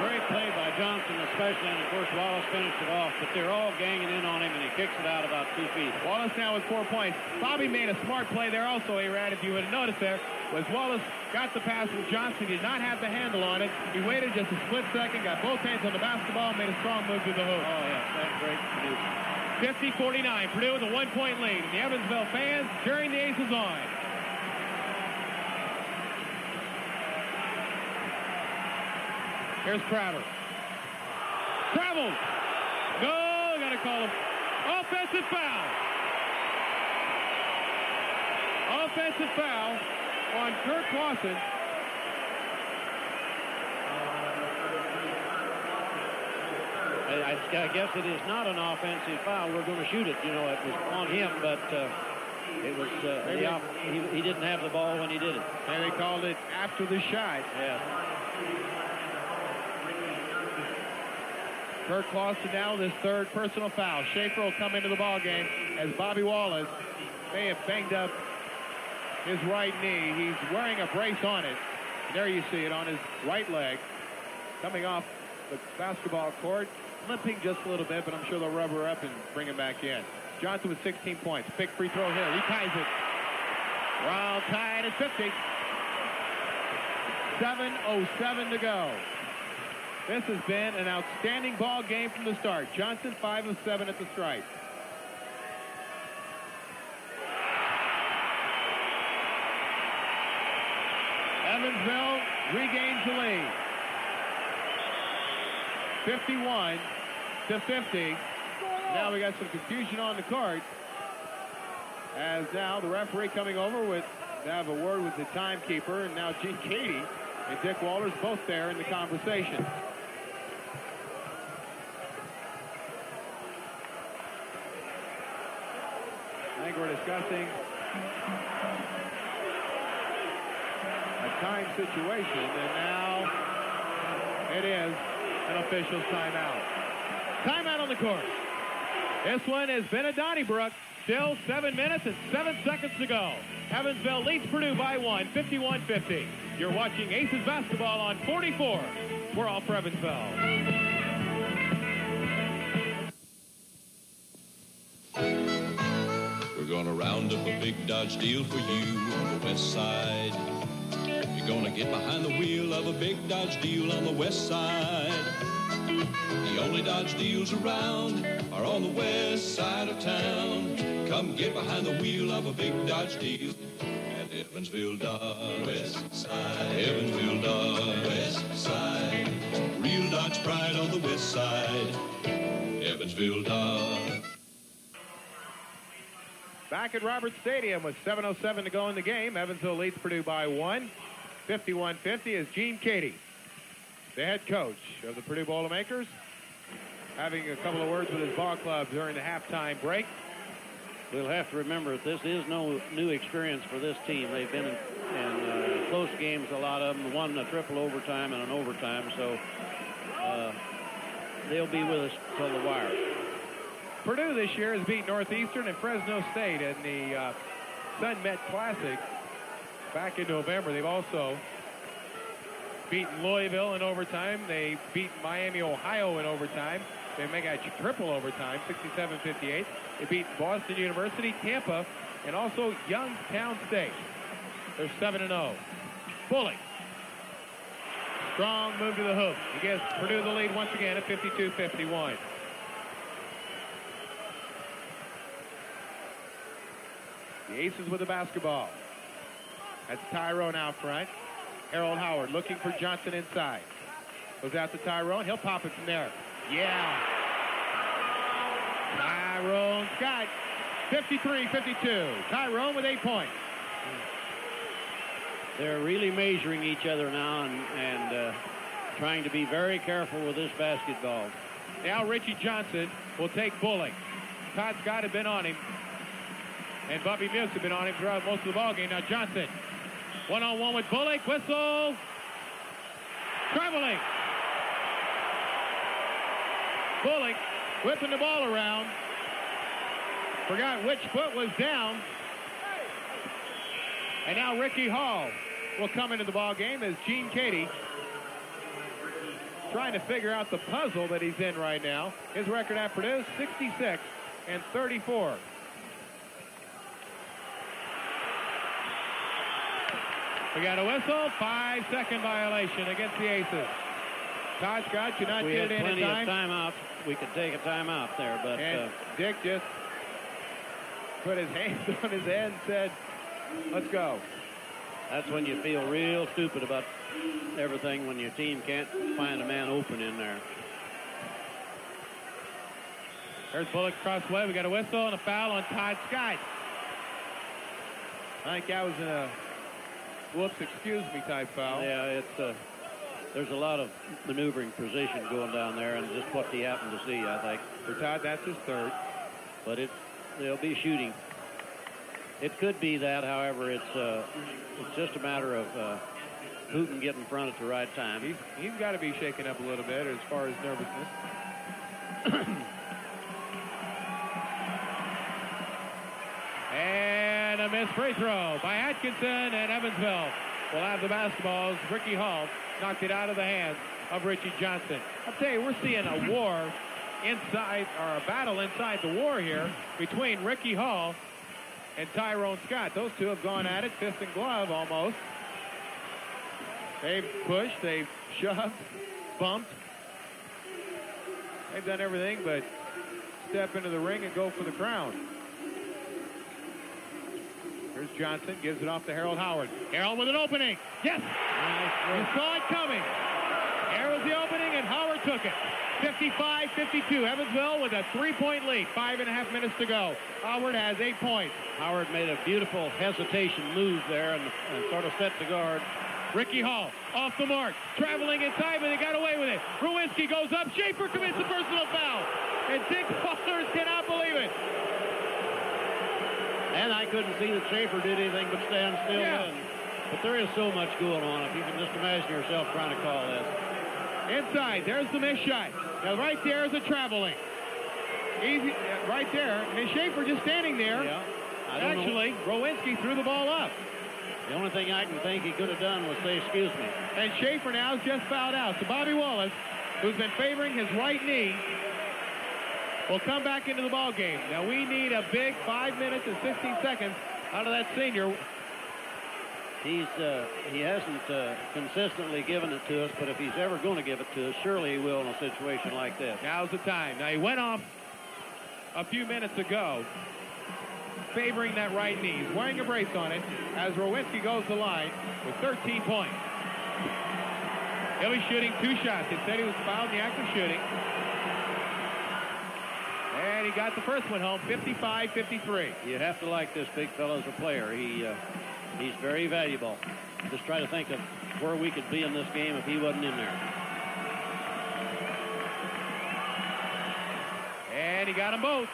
Speaker 4: Great play by Johnson especially, and of course Wallace finished it off, but they're all ganging in on him, and he kicks it out about 2 feet.
Speaker 2: Wallace now with 4 points. Bobby made a smart play there also, A-Rad, if you would have noticed there, was Wallace got the pass from Johnson. He did not have the handle on it. He waited just a split second, got both hands on the basketball, made a strong move to the hoop.
Speaker 4: Oh, yeah, that's great to do.
Speaker 2: 50-49, Purdue with a 1-point lead. And the Evansville fans cheering the Aces on. Here's Crowder. Travels. No, got to call him. Offensive foul. Offensive foul on Kirk Clausen.
Speaker 4: I guess it is not an offensive foul. We're going to shoot it. You know, it was on him, but It was he didn't have the ball when he did it.
Speaker 2: And they called it after the shot.
Speaker 4: Yeah.
Speaker 2: Kirk Clausen now with his third personal foul. Schaefer will come into the ball game as Bobby Wallace may have banged up his right knee. He's wearing a brace on it. There you see it on his right leg. Coming off the basketball court. Limping just a little bit, but I'm sure they'll rubber up and bring him back in. Johnson with 16 points. Big free throw here. He ties it. Wild tied at 50. 7:07 to go. This has been an outstanding ball game from the start. Johnson 5 of 7 at the stripe. Evansville regains the lead. 51-50. Now we got some confusion on the court. As now the referee coming over to have a word with the timekeeper, and now Gene Cady and Dick Walters both there in the conversation. I think we're discussing a time situation, and now it is an official's timeout. Timeout on the court. This one has been a Donnybrook. Still 7 minutes and 7 seconds to go. Evansville leads Purdue by 1, 51-50. You're watching Aces basketball on 44. We're all for Evansville.
Speaker 14: We're gonna round up a big Dodge deal for you on the west side. You're gonna get behind the wheel of a big Dodge deal on the west side. The only Dodge deals around are on the west side of town. Come get behind the wheel of a big Dodge deal at Evansville Dodge. West side. Evansville Dodge. West side. Real Dodge pride on the west side. Evansville Dodge.
Speaker 2: Back at Roberts Stadium with 7:07 to go in the game. Evansville leads Purdue by 1. 51-50 is Gene Cady, the head coach of the Purdue Boilermakers, having a couple of words with his ball club during the halftime break.
Speaker 4: We'll have to remember that this is no new experience for this team. They've been in close games, a lot of them, won a triple overtime and an overtime, so they'll be with us till the wire.
Speaker 2: Purdue this year has beat Northeastern and Fresno State in the Sun Met Classic back in November. They've also beaten Louisville in overtime. They beat Miami, Ohio in overtime. They make a triple overtime, 67-58. They beat Boston University, Tampa, and also Youngstown State. They're 7-0. Bullock. Strong move to the hoop. He gives Purdue the lead once again at 52-51. The Aces with the basketball. That's Tyrone out front. Harold Howard looking for Johnson inside. Goes out to Tyrone. He'll pop it from there. Yeah. Tyrone Scott. 53-52. Tyrone with 8 points.
Speaker 4: They're really measuring each other now and trying to be very careful with this basketball.
Speaker 2: Now Richie Johnson will take Bullock. Todd Scott had been on him, and Bobby Muse had been on him throughout most of the ballgame. Now Johnson, one-on-one with Bullock. Whistle. Traveling. Bullock whipping the ball around. Forgot which foot was down. And now Ricky Hall will come into the ball game as Gene Cady trying to figure out the puzzle that he's in right now. His record at Purdue, 66-34. We got a whistle, 5-second violation against the Aces. Todd Scott should not get it in
Speaker 4: plenty
Speaker 2: time.
Speaker 4: of timeouts. We could take a timeout there, but
Speaker 2: and Dick just put his hands on his head and said, let's go.
Speaker 4: That's when you feel real stupid about everything, when your team can't find a man open in there.
Speaker 2: There's Bullock crossway. We got a whistle and a foul on Todd Scott. I think that was a whoops, excuse me type foul.
Speaker 4: Yeah, it's there's a lot of maneuvering position going down there, and just what he happened to see, I think.
Speaker 2: For Todd, that's his third.
Speaker 4: But they'll be shooting. It could be that, however, it's just a matter of who can get in front at the right time.
Speaker 2: He's got to be shaken up a little bit as far as nervousness. And a missed free throw by Atkinson, and Evansville will have the basketball as Ricky Hall knocked it out of the hands of Richie Johnson. I'll tell you, we're seeing a war inside, or a battle inside the war here between Ricky Hall and Tyrone Scott. Those two have gone at it, fist and glove almost. They've pushed, they've shoved, bumped. They've done everything but step into the ring and go for the crown. Here's Johnson, gives it off to Harold Howard. Harold with an opening. Yes! You saw it coming. There was the opening, and Howard took it. 55-52. Evansville with a 3-point lead. 5.5 minutes to go. Howard has 8 points.
Speaker 4: Howard made a beautiful hesitation move there and sort of set the guard.
Speaker 2: Ricky Hall off the mark, traveling inside, but they got away with it. Rowinski goes up. Schaefer commits a personal foul. And Dick Ballers cannot believe it.
Speaker 4: And I couldn't see that Schaefer did anything but stand still then. But there is so much going on. If you can just imagine yourself trying to call this.
Speaker 2: Inside, there's the missed shot. Now right there is a traveling. Easy, right there. And Schaefer just standing there.
Speaker 4: Yeah.
Speaker 2: Actually, Rowinski threw the ball up.
Speaker 4: The only thing I can think he could have done was say, excuse me.
Speaker 2: And Schaefer now has just fouled out. So Bobby Wallace, who's been favoring his right knee, will come back into the ball game. Now we need a big 5 minutes and 16 seconds out of that senior.
Speaker 4: He hasn't consistently given it to us, but if he's ever going to give it to us, surely he will in a situation like this.
Speaker 2: Now's the time. Now he went off a few minutes ago, favoring that right knee. He's wearing a brace on it as Rowinski goes to the line with 13 points. He'll be shooting 2 shots. Instead, he was fouled in the act of shooting. And he got the first one home, 55-53.
Speaker 4: You have to like this big fella as a player. He's very valuable. Just try to think of where we could be in this game if he wasn't in there.
Speaker 2: And he got them both.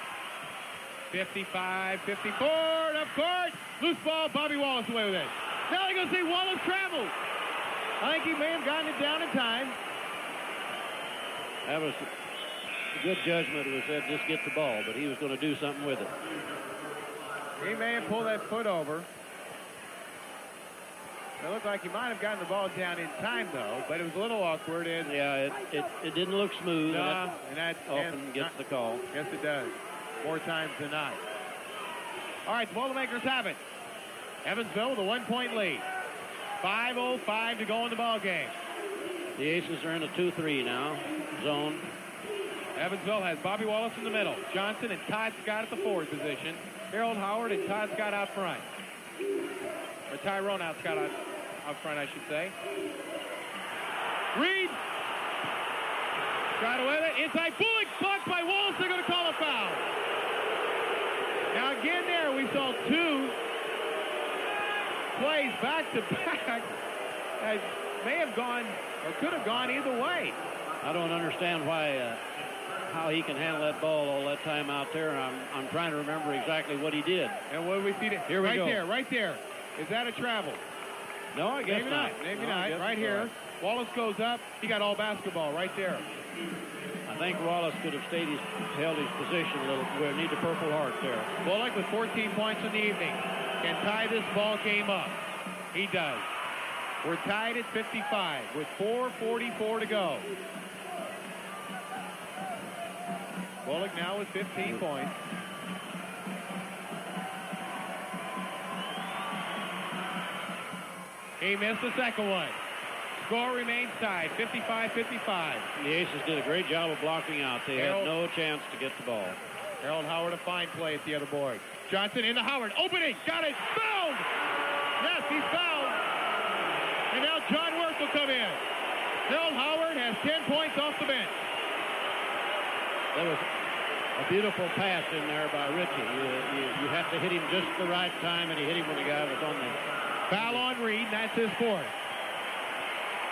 Speaker 2: 55-54, up court. Loose ball, Bobby Wallace away with it. Now they're going to see Wallace travel. I think he may have gotten it down in time.
Speaker 4: That was a good judgment. It was said, just get the ball, but he was going to do something with it.
Speaker 2: He may have pulled that foot over. It looked like he might have gotten the ball down in time, though, but it was a little awkward. And
Speaker 4: yeah, it didn't look smooth.
Speaker 2: No, and that
Speaker 4: often gets the call.
Speaker 2: Yes, it does. More times than not. All right, the Boilermakers have it. Evansville with a 1-point lead. 5:05 to go in the ball game.
Speaker 4: The Aces are in a 2-3 now. Zone.
Speaker 2: Evansville has Bobby Wallace in the middle. Johnson and Todd Scott at the forward position. Harold Howard and Todd Scott out front. Or Tyrone Scott out front, I should say. Reed. Got away with it. Inside Bullock. Blocked by Wallace. They're going to call a foul. Now again there, we saw 2 plays back to back that may have gone or could have gone either way.
Speaker 4: I don't understand why how he can handle that ball all that time out there. I'm trying to remember exactly what he did.
Speaker 2: And what do we see? Here we go. Right there. Is that a travel?
Speaker 4: No, I guess
Speaker 2: maybe not. Maybe not. Right here. Wallace goes up. He got all basketball right there.
Speaker 4: I think Wallace could have held his position a little. We need the Purple Heart there.
Speaker 2: Bullock with 14 points in the evening can tie this ball game up. He does. We're tied at 55 with 4:44 to go. Bullock now with 15 points. He missed the second one. Score remains tied, 55-55.
Speaker 4: The Aces did a great job of blocking out. They had no chance to get the ball.
Speaker 2: Harold Howard, a fine play at the other board. Johnson into Howard, opening, got it, fouled! Yes, he's fouled. And now John Worth will come in. Harold Howard has 10 points off the bench.
Speaker 4: There was a beautiful pass in there by Richie. You have to hit him just the right time, and he hit him when the guy was on the...
Speaker 2: Foul on Reed, and that's his fourth.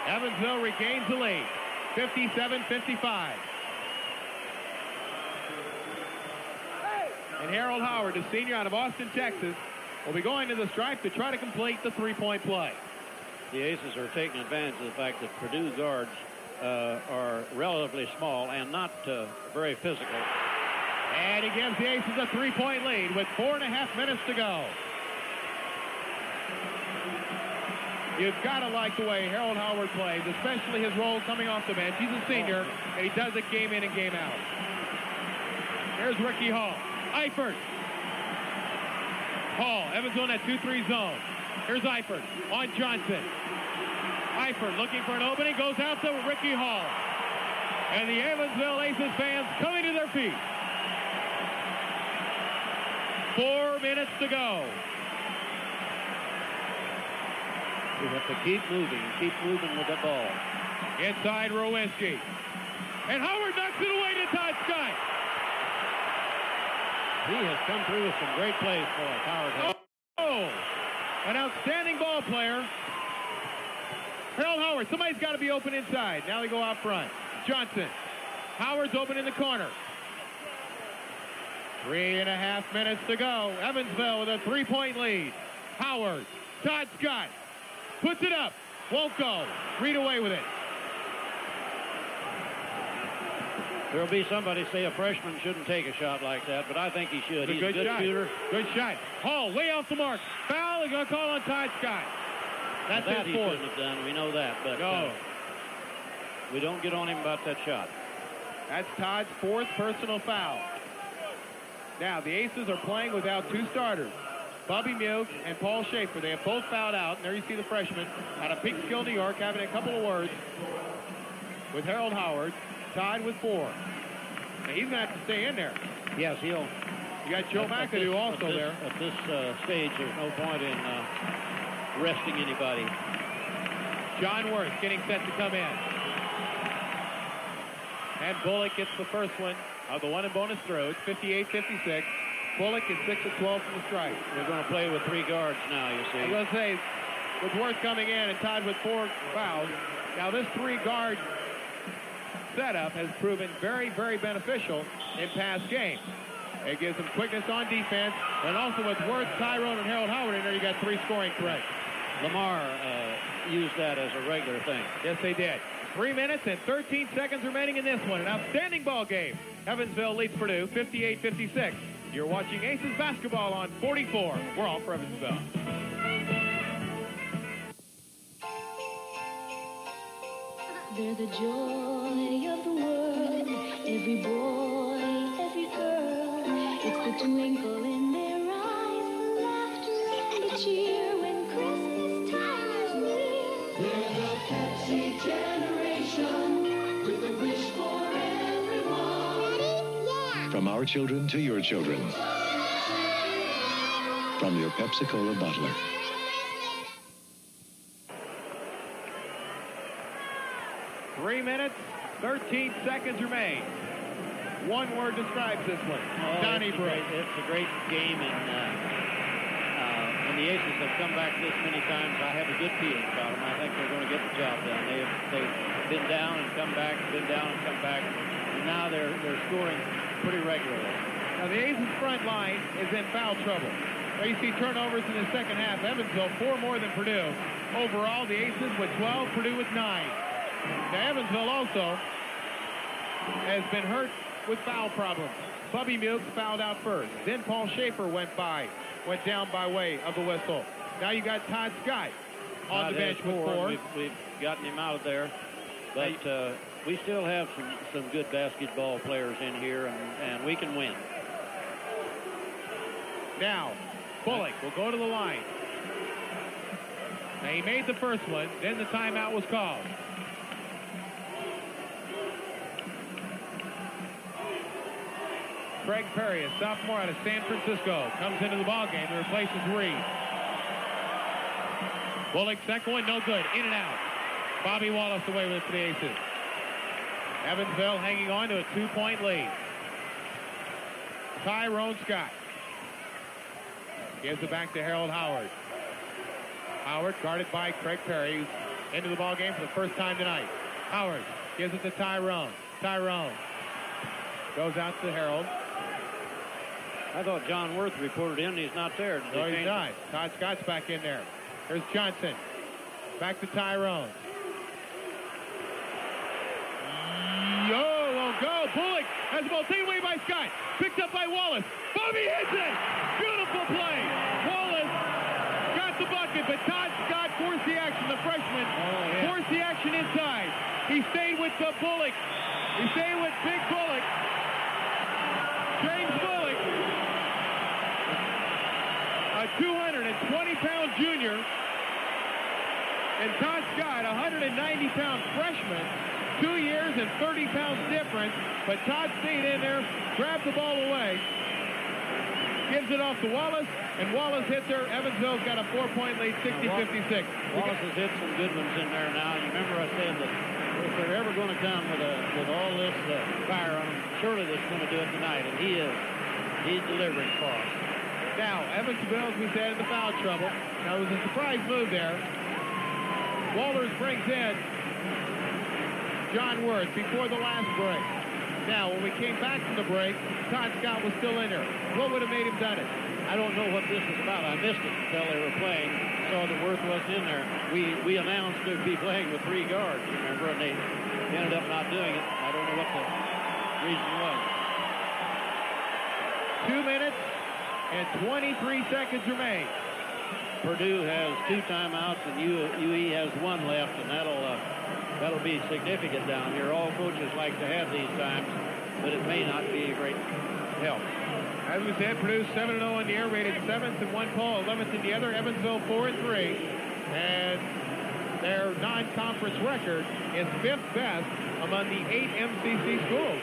Speaker 2: Evansville regains the lead, 57-55. And Harold Howard, the senior out of Austin, Texas, will be going to the stripe to try to complete the three-point play.
Speaker 4: The Aces are taking advantage of the fact that Purdue guards are relatively small and not very physical.
Speaker 2: And he gives the Aces a three-point lead with 4.5 minutes to go. You've got to like the way Harold Howard plays, especially his role coming off the bench. He's a senior, and he does it game in and game out. Here's Ricky Hall. Eifert. Hall, Evansville in that 2-3 zone. Here's Eifert on Johnson. Eifert looking for an opening, goes out to Ricky Hall. And the Evansville Aces fans coming to their feet. 4 minutes to go.
Speaker 4: We have to keep moving with the ball.
Speaker 2: Inside Rowinski. And Howard knocks it away to Todd Scott.
Speaker 4: He has come through with some great plays for us, Howard has.
Speaker 2: Oh, an outstanding ball player. Harold Howard, somebody's got to be open inside. Now they go out front. Johnson. Howard's open in the corner. 3.5 minutes to go. Evansville with a 3-point lead. Howard. Todd Scott. Puts it up. Won't go. Reed away with it.
Speaker 4: There'll be somebody say a freshman shouldn't take a shot like that, but I think he should. He's a good shooter.
Speaker 2: Good shot. Hall way off the mark. Foul. They're going to call on Todd Scott. That's
Speaker 4: that
Speaker 2: his
Speaker 4: he
Speaker 2: fourth.
Speaker 4: shouldn't have done. We know that, but
Speaker 2: no.
Speaker 4: We don't get on him about that shot.
Speaker 2: That's Todd's fourth personal foul. Now, the Aces are playing without two starters. Bobby Muke and Paul Schaefer. They have both fouled out. And there you see the freshman out of Peekskill, New York, having a couple of words with Harold Howard, tied with 4. Now, he's going to have to stay in there.
Speaker 4: Yes, he'll.
Speaker 2: You got Joe McAdoo also there.
Speaker 4: At this stage, there's no point in resting anybody.
Speaker 2: John Worth getting set to come in. And Bullock gets the first one of the one and bonus throw. It's 58-56. Bullock is 6 of 12 from the stripe.
Speaker 4: We're going to play with 3 guards now, you see.
Speaker 2: I was going to say, with Worth coming in and tied with 4 fouls, now this 3-guard setup has proven very, very beneficial in past games. It gives them quickness on defense, and also with Worth, Tyrone, and Harold Howard in there, you got 3 scoring threats.
Speaker 4: Lamar used that as a regular thing.
Speaker 2: Yes, they did. 3 minutes and 13 seconds remaining in this one. An outstanding ball game. Evansville leads Purdue 58-56. You're watching Aces basketball on 44. We're all for Evansville.
Speaker 9: They're the joy of the world. Every boy, every girl. It's the twinkle in their eyes, the laughter and the cheer when Christmas time is near.
Speaker 7: They're the Pepsi generation with a wish for everyone. Yeah.
Speaker 10: From our children to your children. From your Pepsi-Cola bottler.
Speaker 2: Three minutes, 13 seconds remain. One word describes this one. Donnybrook.
Speaker 4: It's a great game, and when the Aces have come back this many times, I have a good feeling about them. I think they're going to get the job done. They've been down and come back, been down and come back, and now they're scoring pretty regularly.
Speaker 2: Now the Aces front line is in foul trouble. There you see turnovers in the second half. Evansville 4 more than Purdue. Overall, the Aces with 12, Purdue with 9. Now, Evansville also has been hurt with foul problems. Bubby Muke fouled out first. Then Paul Schaefer went down by way of the whistle. Now you got Todd Scott on the bench with 4.
Speaker 4: We've gotten him out of there. But we still have some good basketball players in here, and we can win.
Speaker 2: Now, Bullock will go to the line. Now, he made the first one. Then the timeout was called. Craig Perry, a sophomore out of San Francisco, comes into the ballgame and replaces Reed. Bullock, second one, no good. In and out. Bobby Wallace away with it for the Aces. Evansville hanging on to a 2-point lead. Tyrone Scott gives it back to Harold Howard. Howard guarded by Craig Perry, who's into the ballgame for the first time tonight. Howard gives it to Tyrone. Tyrone goes out to Harold.
Speaker 4: I thought John Worth reported in. He's not there.
Speaker 2: No, he's not. Todd Scott's back in there. Here's Johnson. Back to Tyrone. Won't go. Bullock has the ball taken away by Scott. Picked up by Wallace. Bobby hits it. Beautiful play. Wallace got the bucket, but Todd Scott forced the action. The freshman forced the action inside. He stayed with Bullock. He stayed with Big Bullock. James Bullock, a 220-pound junior, and Todd Scott, a 190-pound freshman. 2 years and 30 pounds difference, but Todd stayed in there, grabbed the ball away, gives it off to Wallace, and Wallace hits her. Evansville's got a 4-point lead, 60-56.
Speaker 4: Wallace has hit some good ones in there now. You remember I said that if they're ever going to come with all this fire on them, surely they're going to do it tonight, and he is. He's delivering for us.
Speaker 2: Now, Evansville, as we said, in the foul trouble. Now, it was a surprise move there. Walters brings in John Worth before the last break. Now, when we came back from the break, Todd Scott was still in there. What would have made him done it?
Speaker 4: I don't know what this is about. I missed it until they were playing. Saw that Worth wasn't in there. We announced they'd be playing with 3 guards, remember, and they ended up not doing it. I don't know what the reason was.
Speaker 2: 2 minutes and 23 seconds remain.
Speaker 4: Purdue has 2 timeouts, and UE has 1 left, and that'll be significant down here. All coaches like to have these times, but it may not be a great help.
Speaker 2: As we said, Purdue 7-0 in the air, rated 7th in one poll, 11th in the other. Evansville 4-3, and their non-conference record is 5th best among the 8 MCC schools.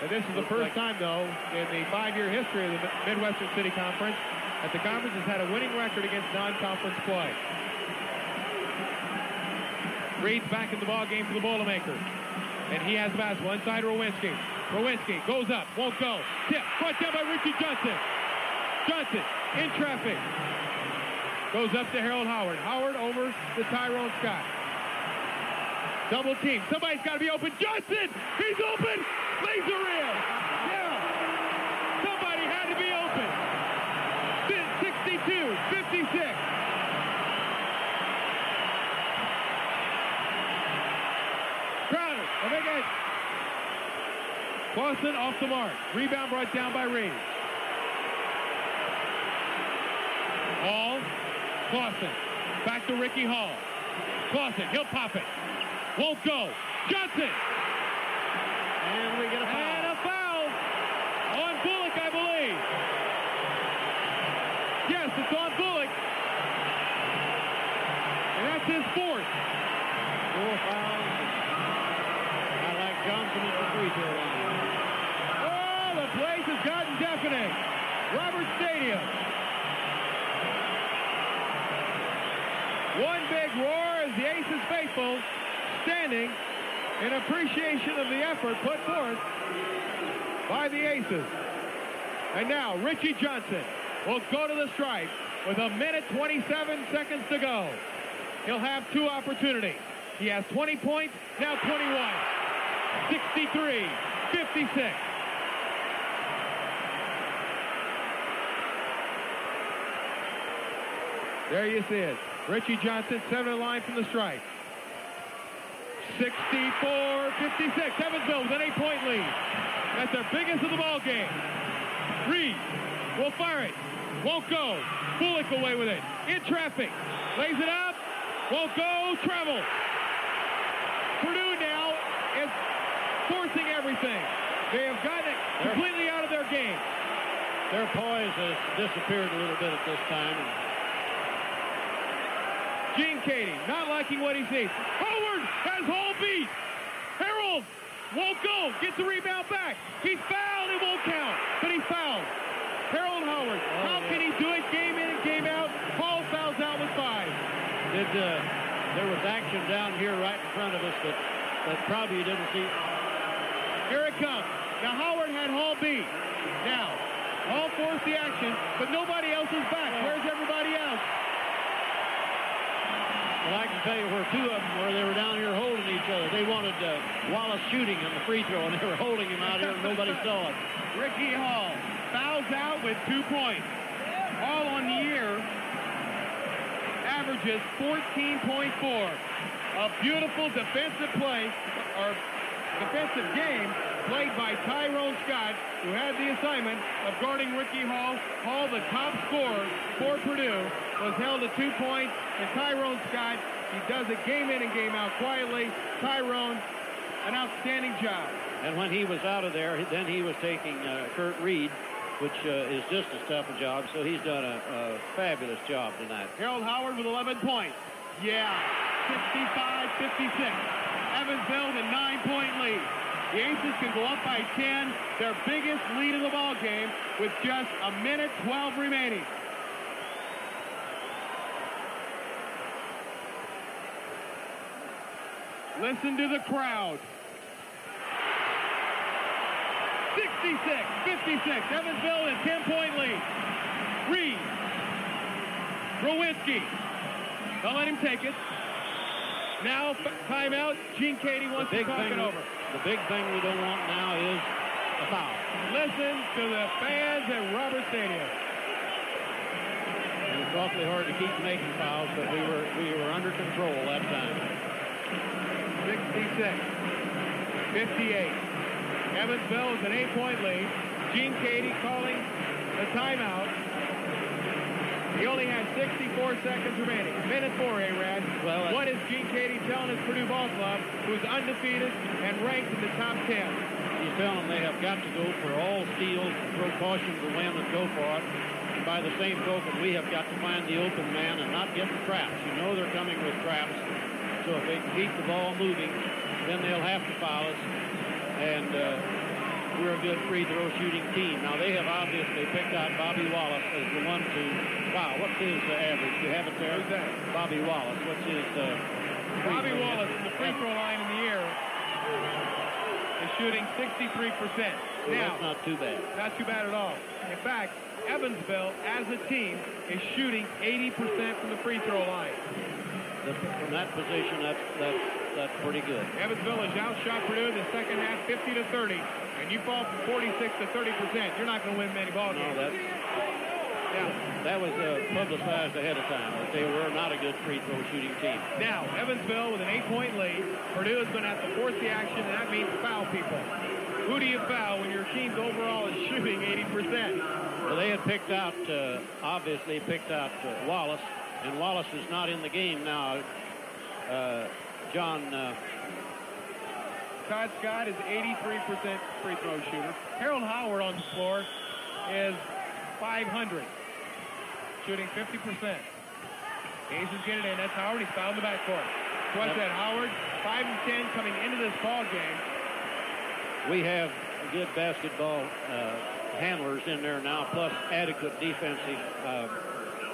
Speaker 2: And this is the first time, though, in the 5-year history of the Midwestern City Conference that the conference has had a winning record against non-conference play. Reed's back in the ball game for the Boilermakers. And he has the basketball inside Rowinski. Rowinski goes up, won't go. Tip, brought down by Richie Johnson. Johnson in traffic. Goes up to Harold Howard. Howard over to Tyrone Scott. Double team. Somebody's got to be open. Johnson! He's open! Laser in! Yeah! Somebody had to be open. 62-56. Crowder, Omega. Clausen off the mark. Rebound brought down by Reed. Hall. Clausen. Back to Ricky Hall. Clausen, he'll pop it. Won't go. Johnson.
Speaker 4: And we get a foul.
Speaker 2: And a foul on Bullock, I believe. Yes, it's on Bullock. And that's his 4th.
Speaker 4: 4 fouls. I like Johnson at the free throw line.
Speaker 2: Oh, the place has gotten deafening. Robert Stadium. One big roar as the Aces faithful standing in appreciation of the effort put forth by the Aces. And now Richie Johnson will go to the stripe with 1:27 seconds to go. He'll have 2 opportunities. He has 20 points, now 21. 63-56. There you see it. Richie Johnson, 7 line from the stripe. 64-56. Evansville with an 8-point lead. That's their biggest of the ball game. Reed will fire it. Won't go. Bullock away with it. In traffic. Lays it up. Won't go. Travel. Purdue now is forcing everything. They have gotten it completely out of their game.
Speaker 4: Their poise has disappeared a little bit at this time.
Speaker 2: Gene Cady not liking what he sees. Howard has Hall beat. Harold won't go. Gets the rebound back. He's fouled. It won't count. But he fouled. Harold Howard. How can he do it game in and game out? Hall fouls out with 5.
Speaker 4: There was action down here right in front of us that probably you didn't see.
Speaker 2: Here it comes. Now Howard had Hall beat. Now, Hall forced the action, but nobody else is back. Where's everybody else?
Speaker 4: Well, I can tell you where two of them were. They were down here holding each other. They wanted Wallace shooting on the free throw, and they were holding him out here, and nobody saw it.
Speaker 2: Ricky Hall fouls out with 2 points. Hall on the year averages 14.4. A beautiful defensive play, or defensive game, played by Tyrone Scott, who had the assignment of guarding Ricky Hall. Hall, the top scorer for Purdue, was held to 2 points. And Tyrone Scott, he does it game in and game out quietly. Tyrone, an outstanding job.
Speaker 4: And when he was out of there, then he was taking Kurt Reed, which is just as tough a job. So he's done a fabulous job tonight.
Speaker 2: Harold Howard with 11 points. Yeah, 65-56. Evansville with a 9-point lead. The Aces can go up by 10, their biggest lead of the ball game, with just a minute 12 remaining. Listen to the crowd. 66-56. Evansville in 10-point lead. Reed. Rowinski. Don't let him take it. Now, timeout. Gene Cady wants to talk it over.
Speaker 4: The big thing we don't want now is a foul.
Speaker 2: Listen to the fans at Robert Stadium.
Speaker 4: And it's awfully hard to keep making fouls, but we were under control that time.
Speaker 2: 66-58. Evansville is an 8-point lead. Gene Cady calling the timeout. He only has 64 seconds remaining. Minute 4, A-Rad. Well, what is Gene Cady telling his Purdue ball club, who's undefeated and ranked in the top 10?
Speaker 4: He's telling them they have got to go for all steals, throw caution to the wind, and go for it. And by the same token, we have got to find the open man and not get the traps. You know they're coming with traps. So if they can keep the ball moving, then they'll have to foul us. And we're a good free throw shooting team. Now, they have obviously picked out Bobby Wallace as the one to foul. What's his average? Do you have it there?
Speaker 2: Who's that?
Speaker 4: Bobby Wallace. What's his
Speaker 2: Bobby Wallace, the free throw line in the air, is shooting 63%.
Speaker 4: So
Speaker 2: now,
Speaker 4: that's not too bad.
Speaker 2: Not too bad at all. In fact, Evansville, as a team, is shooting 80% from the free throw line.
Speaker 4: From that position, that's pretty good.
Speaker 2: Evansville has outshot Purdue in the second half 50-30. And you fall from 46 to 30%, you're not going to win many ball games.
Speaker 4: No, that was publicized ahead of time, that they were not a good free throw shooting team.
Speaker 2: Now, Evansville with an 8-point lead. Purdue is going to have to force the action, and that means foul people. Who do you foul when your team's overall is shooting 80%?
Speaker 4: Well, they had picked out, obviously picked out Wallace, and Wallace is not in the game now.
Speaker 2: Todd Scott is 83% free throw shooter. Harold Howard on the floor is 500, shooting 50%. Aces get it in. That's Howard. He's fouled in the backcourt. What's that, Howard? 5 and 10 coming into this ball game.
Speaker 4: We have good basketball handlers in there now, plus adequate defensive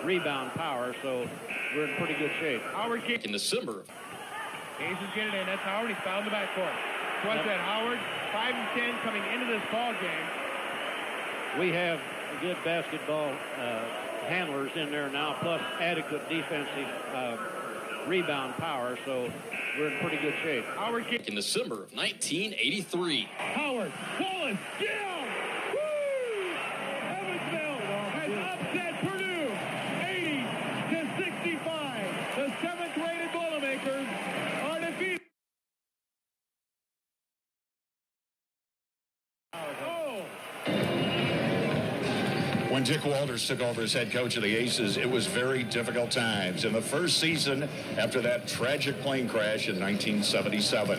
Speaker 4: rebound power, so we're in pretty good shape.
Speaker 2: Howard kick
Speaker 14: in December.
Speaker 2: Aces get it in. That's Howard. He's fouled in the backcourt. What's that, Howard? 5 and 10 coming into this ball game.
Speaker 4: We have good basketball handlers in there now, plus adequate defensive rebound power, so we're in pretty good shape.
Speaker 2: Howard kick
Speaker 14: in December of 1983.
Speaker 2: Howard, Wallace, yeah! Woo! Evansville has upset Purdue 80-65. The 7th-rated Boilermakers are defeated.
Speaker 15: When Dick Walters took over as head coach of the Aces, it was very difficult times in the first season after that tragic plane crash in 1977.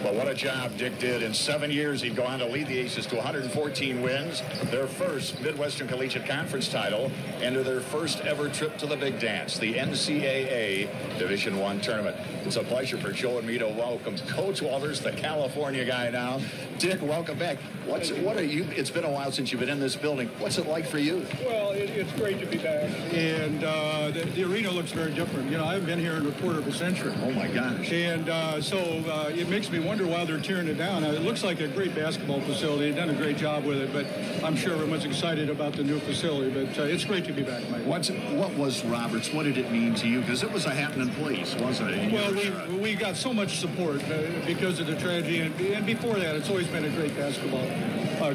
Speaker 15: But what a job Dick did. In 7 years, he'd go on to lead the Aces to 114 wins, their first Midwestern Collegiate Conference title, and to their first ever trip to the Big Dance, the NCAA Division I tournament. It's a pleasure for Joe and me to welcome Coach Walters, the California guy now. Dick, welcome back. What are you? It's been a while since you've been in this building. What's it like for you?
Speaker 16: Well, it's great to be back, and the arena looks very different. You know, I haven't been here in a quarter of a century.
Speaker 15: Oh my gosh!
Speaker 16: And so it makes me wonder why they're tearing it down. It looks like a great basketball facility. They've done a great job with it, but I'm sure everyone's excited about the new facility. But it's great to be back, Mike.
Speaker 15: What was Roberts? What did it mean to you? Because it was a happening place, wasn't it?
Speaker 16: Well, we got so much support because of the tragedy, and before that, it's always been a great basketball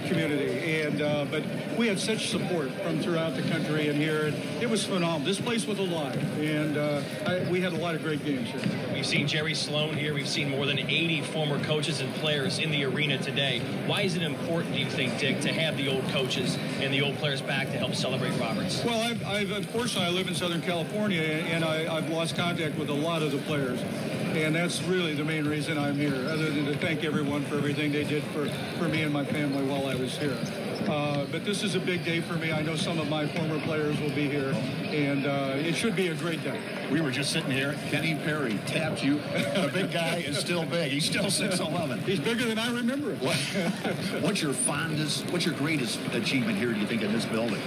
Speaker 16: community. And but we had such support from throughout the country and here. And it was phenomenal. This place was alive, and we had a lot of great games here.
Speaker 17: We've seen Jerry Sloan here. We've seen more than 80 former coaches and players in the arena today. Why is it important, do you think, Dick, to have the old coaches and the old players back to help celebrate Roberts?
Speaker 16: Well, unfortunately, I live in Southern California, and I've lost contact with a lot of the players. And that's really the main reason I'm here, other than to thank everyone for everything they did for me and my family while I was here. But this is a big day for me. I know some of my former players will be here, and it should be a great day.
Speaker 15: We were just sitting here. Kenny Perry tapped you. The big guy is still big. He's still 6'11".
Speaker 16: He's bigger than I remember.
Speaker 15: What's your greatest achievement here, do you think, in this building?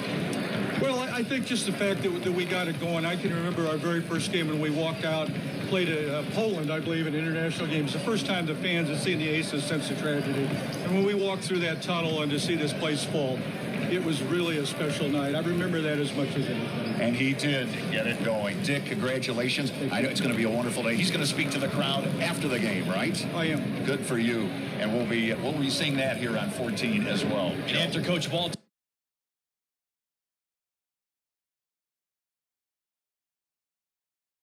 Speaker 16: Well, I think just the fact that we got it going. I can remember our very first game when we walked out, played Poland, I believe, in international games. The first time the fans had seen the Aces since the tragedy. And when we walked through that tunnel and to see this place full, it was really a special night. I remember that as much as anything.
Speaker 15: And he did get it going. Dick, congratulations. I know it's going to be a wonderful day. He's going to speak to the crowd after the game, right?
Speaker 16: I am.
Speaker 15: Good for you. And we'll be seeing that here on 14 as well.
Speaker 17: And after Coach Walt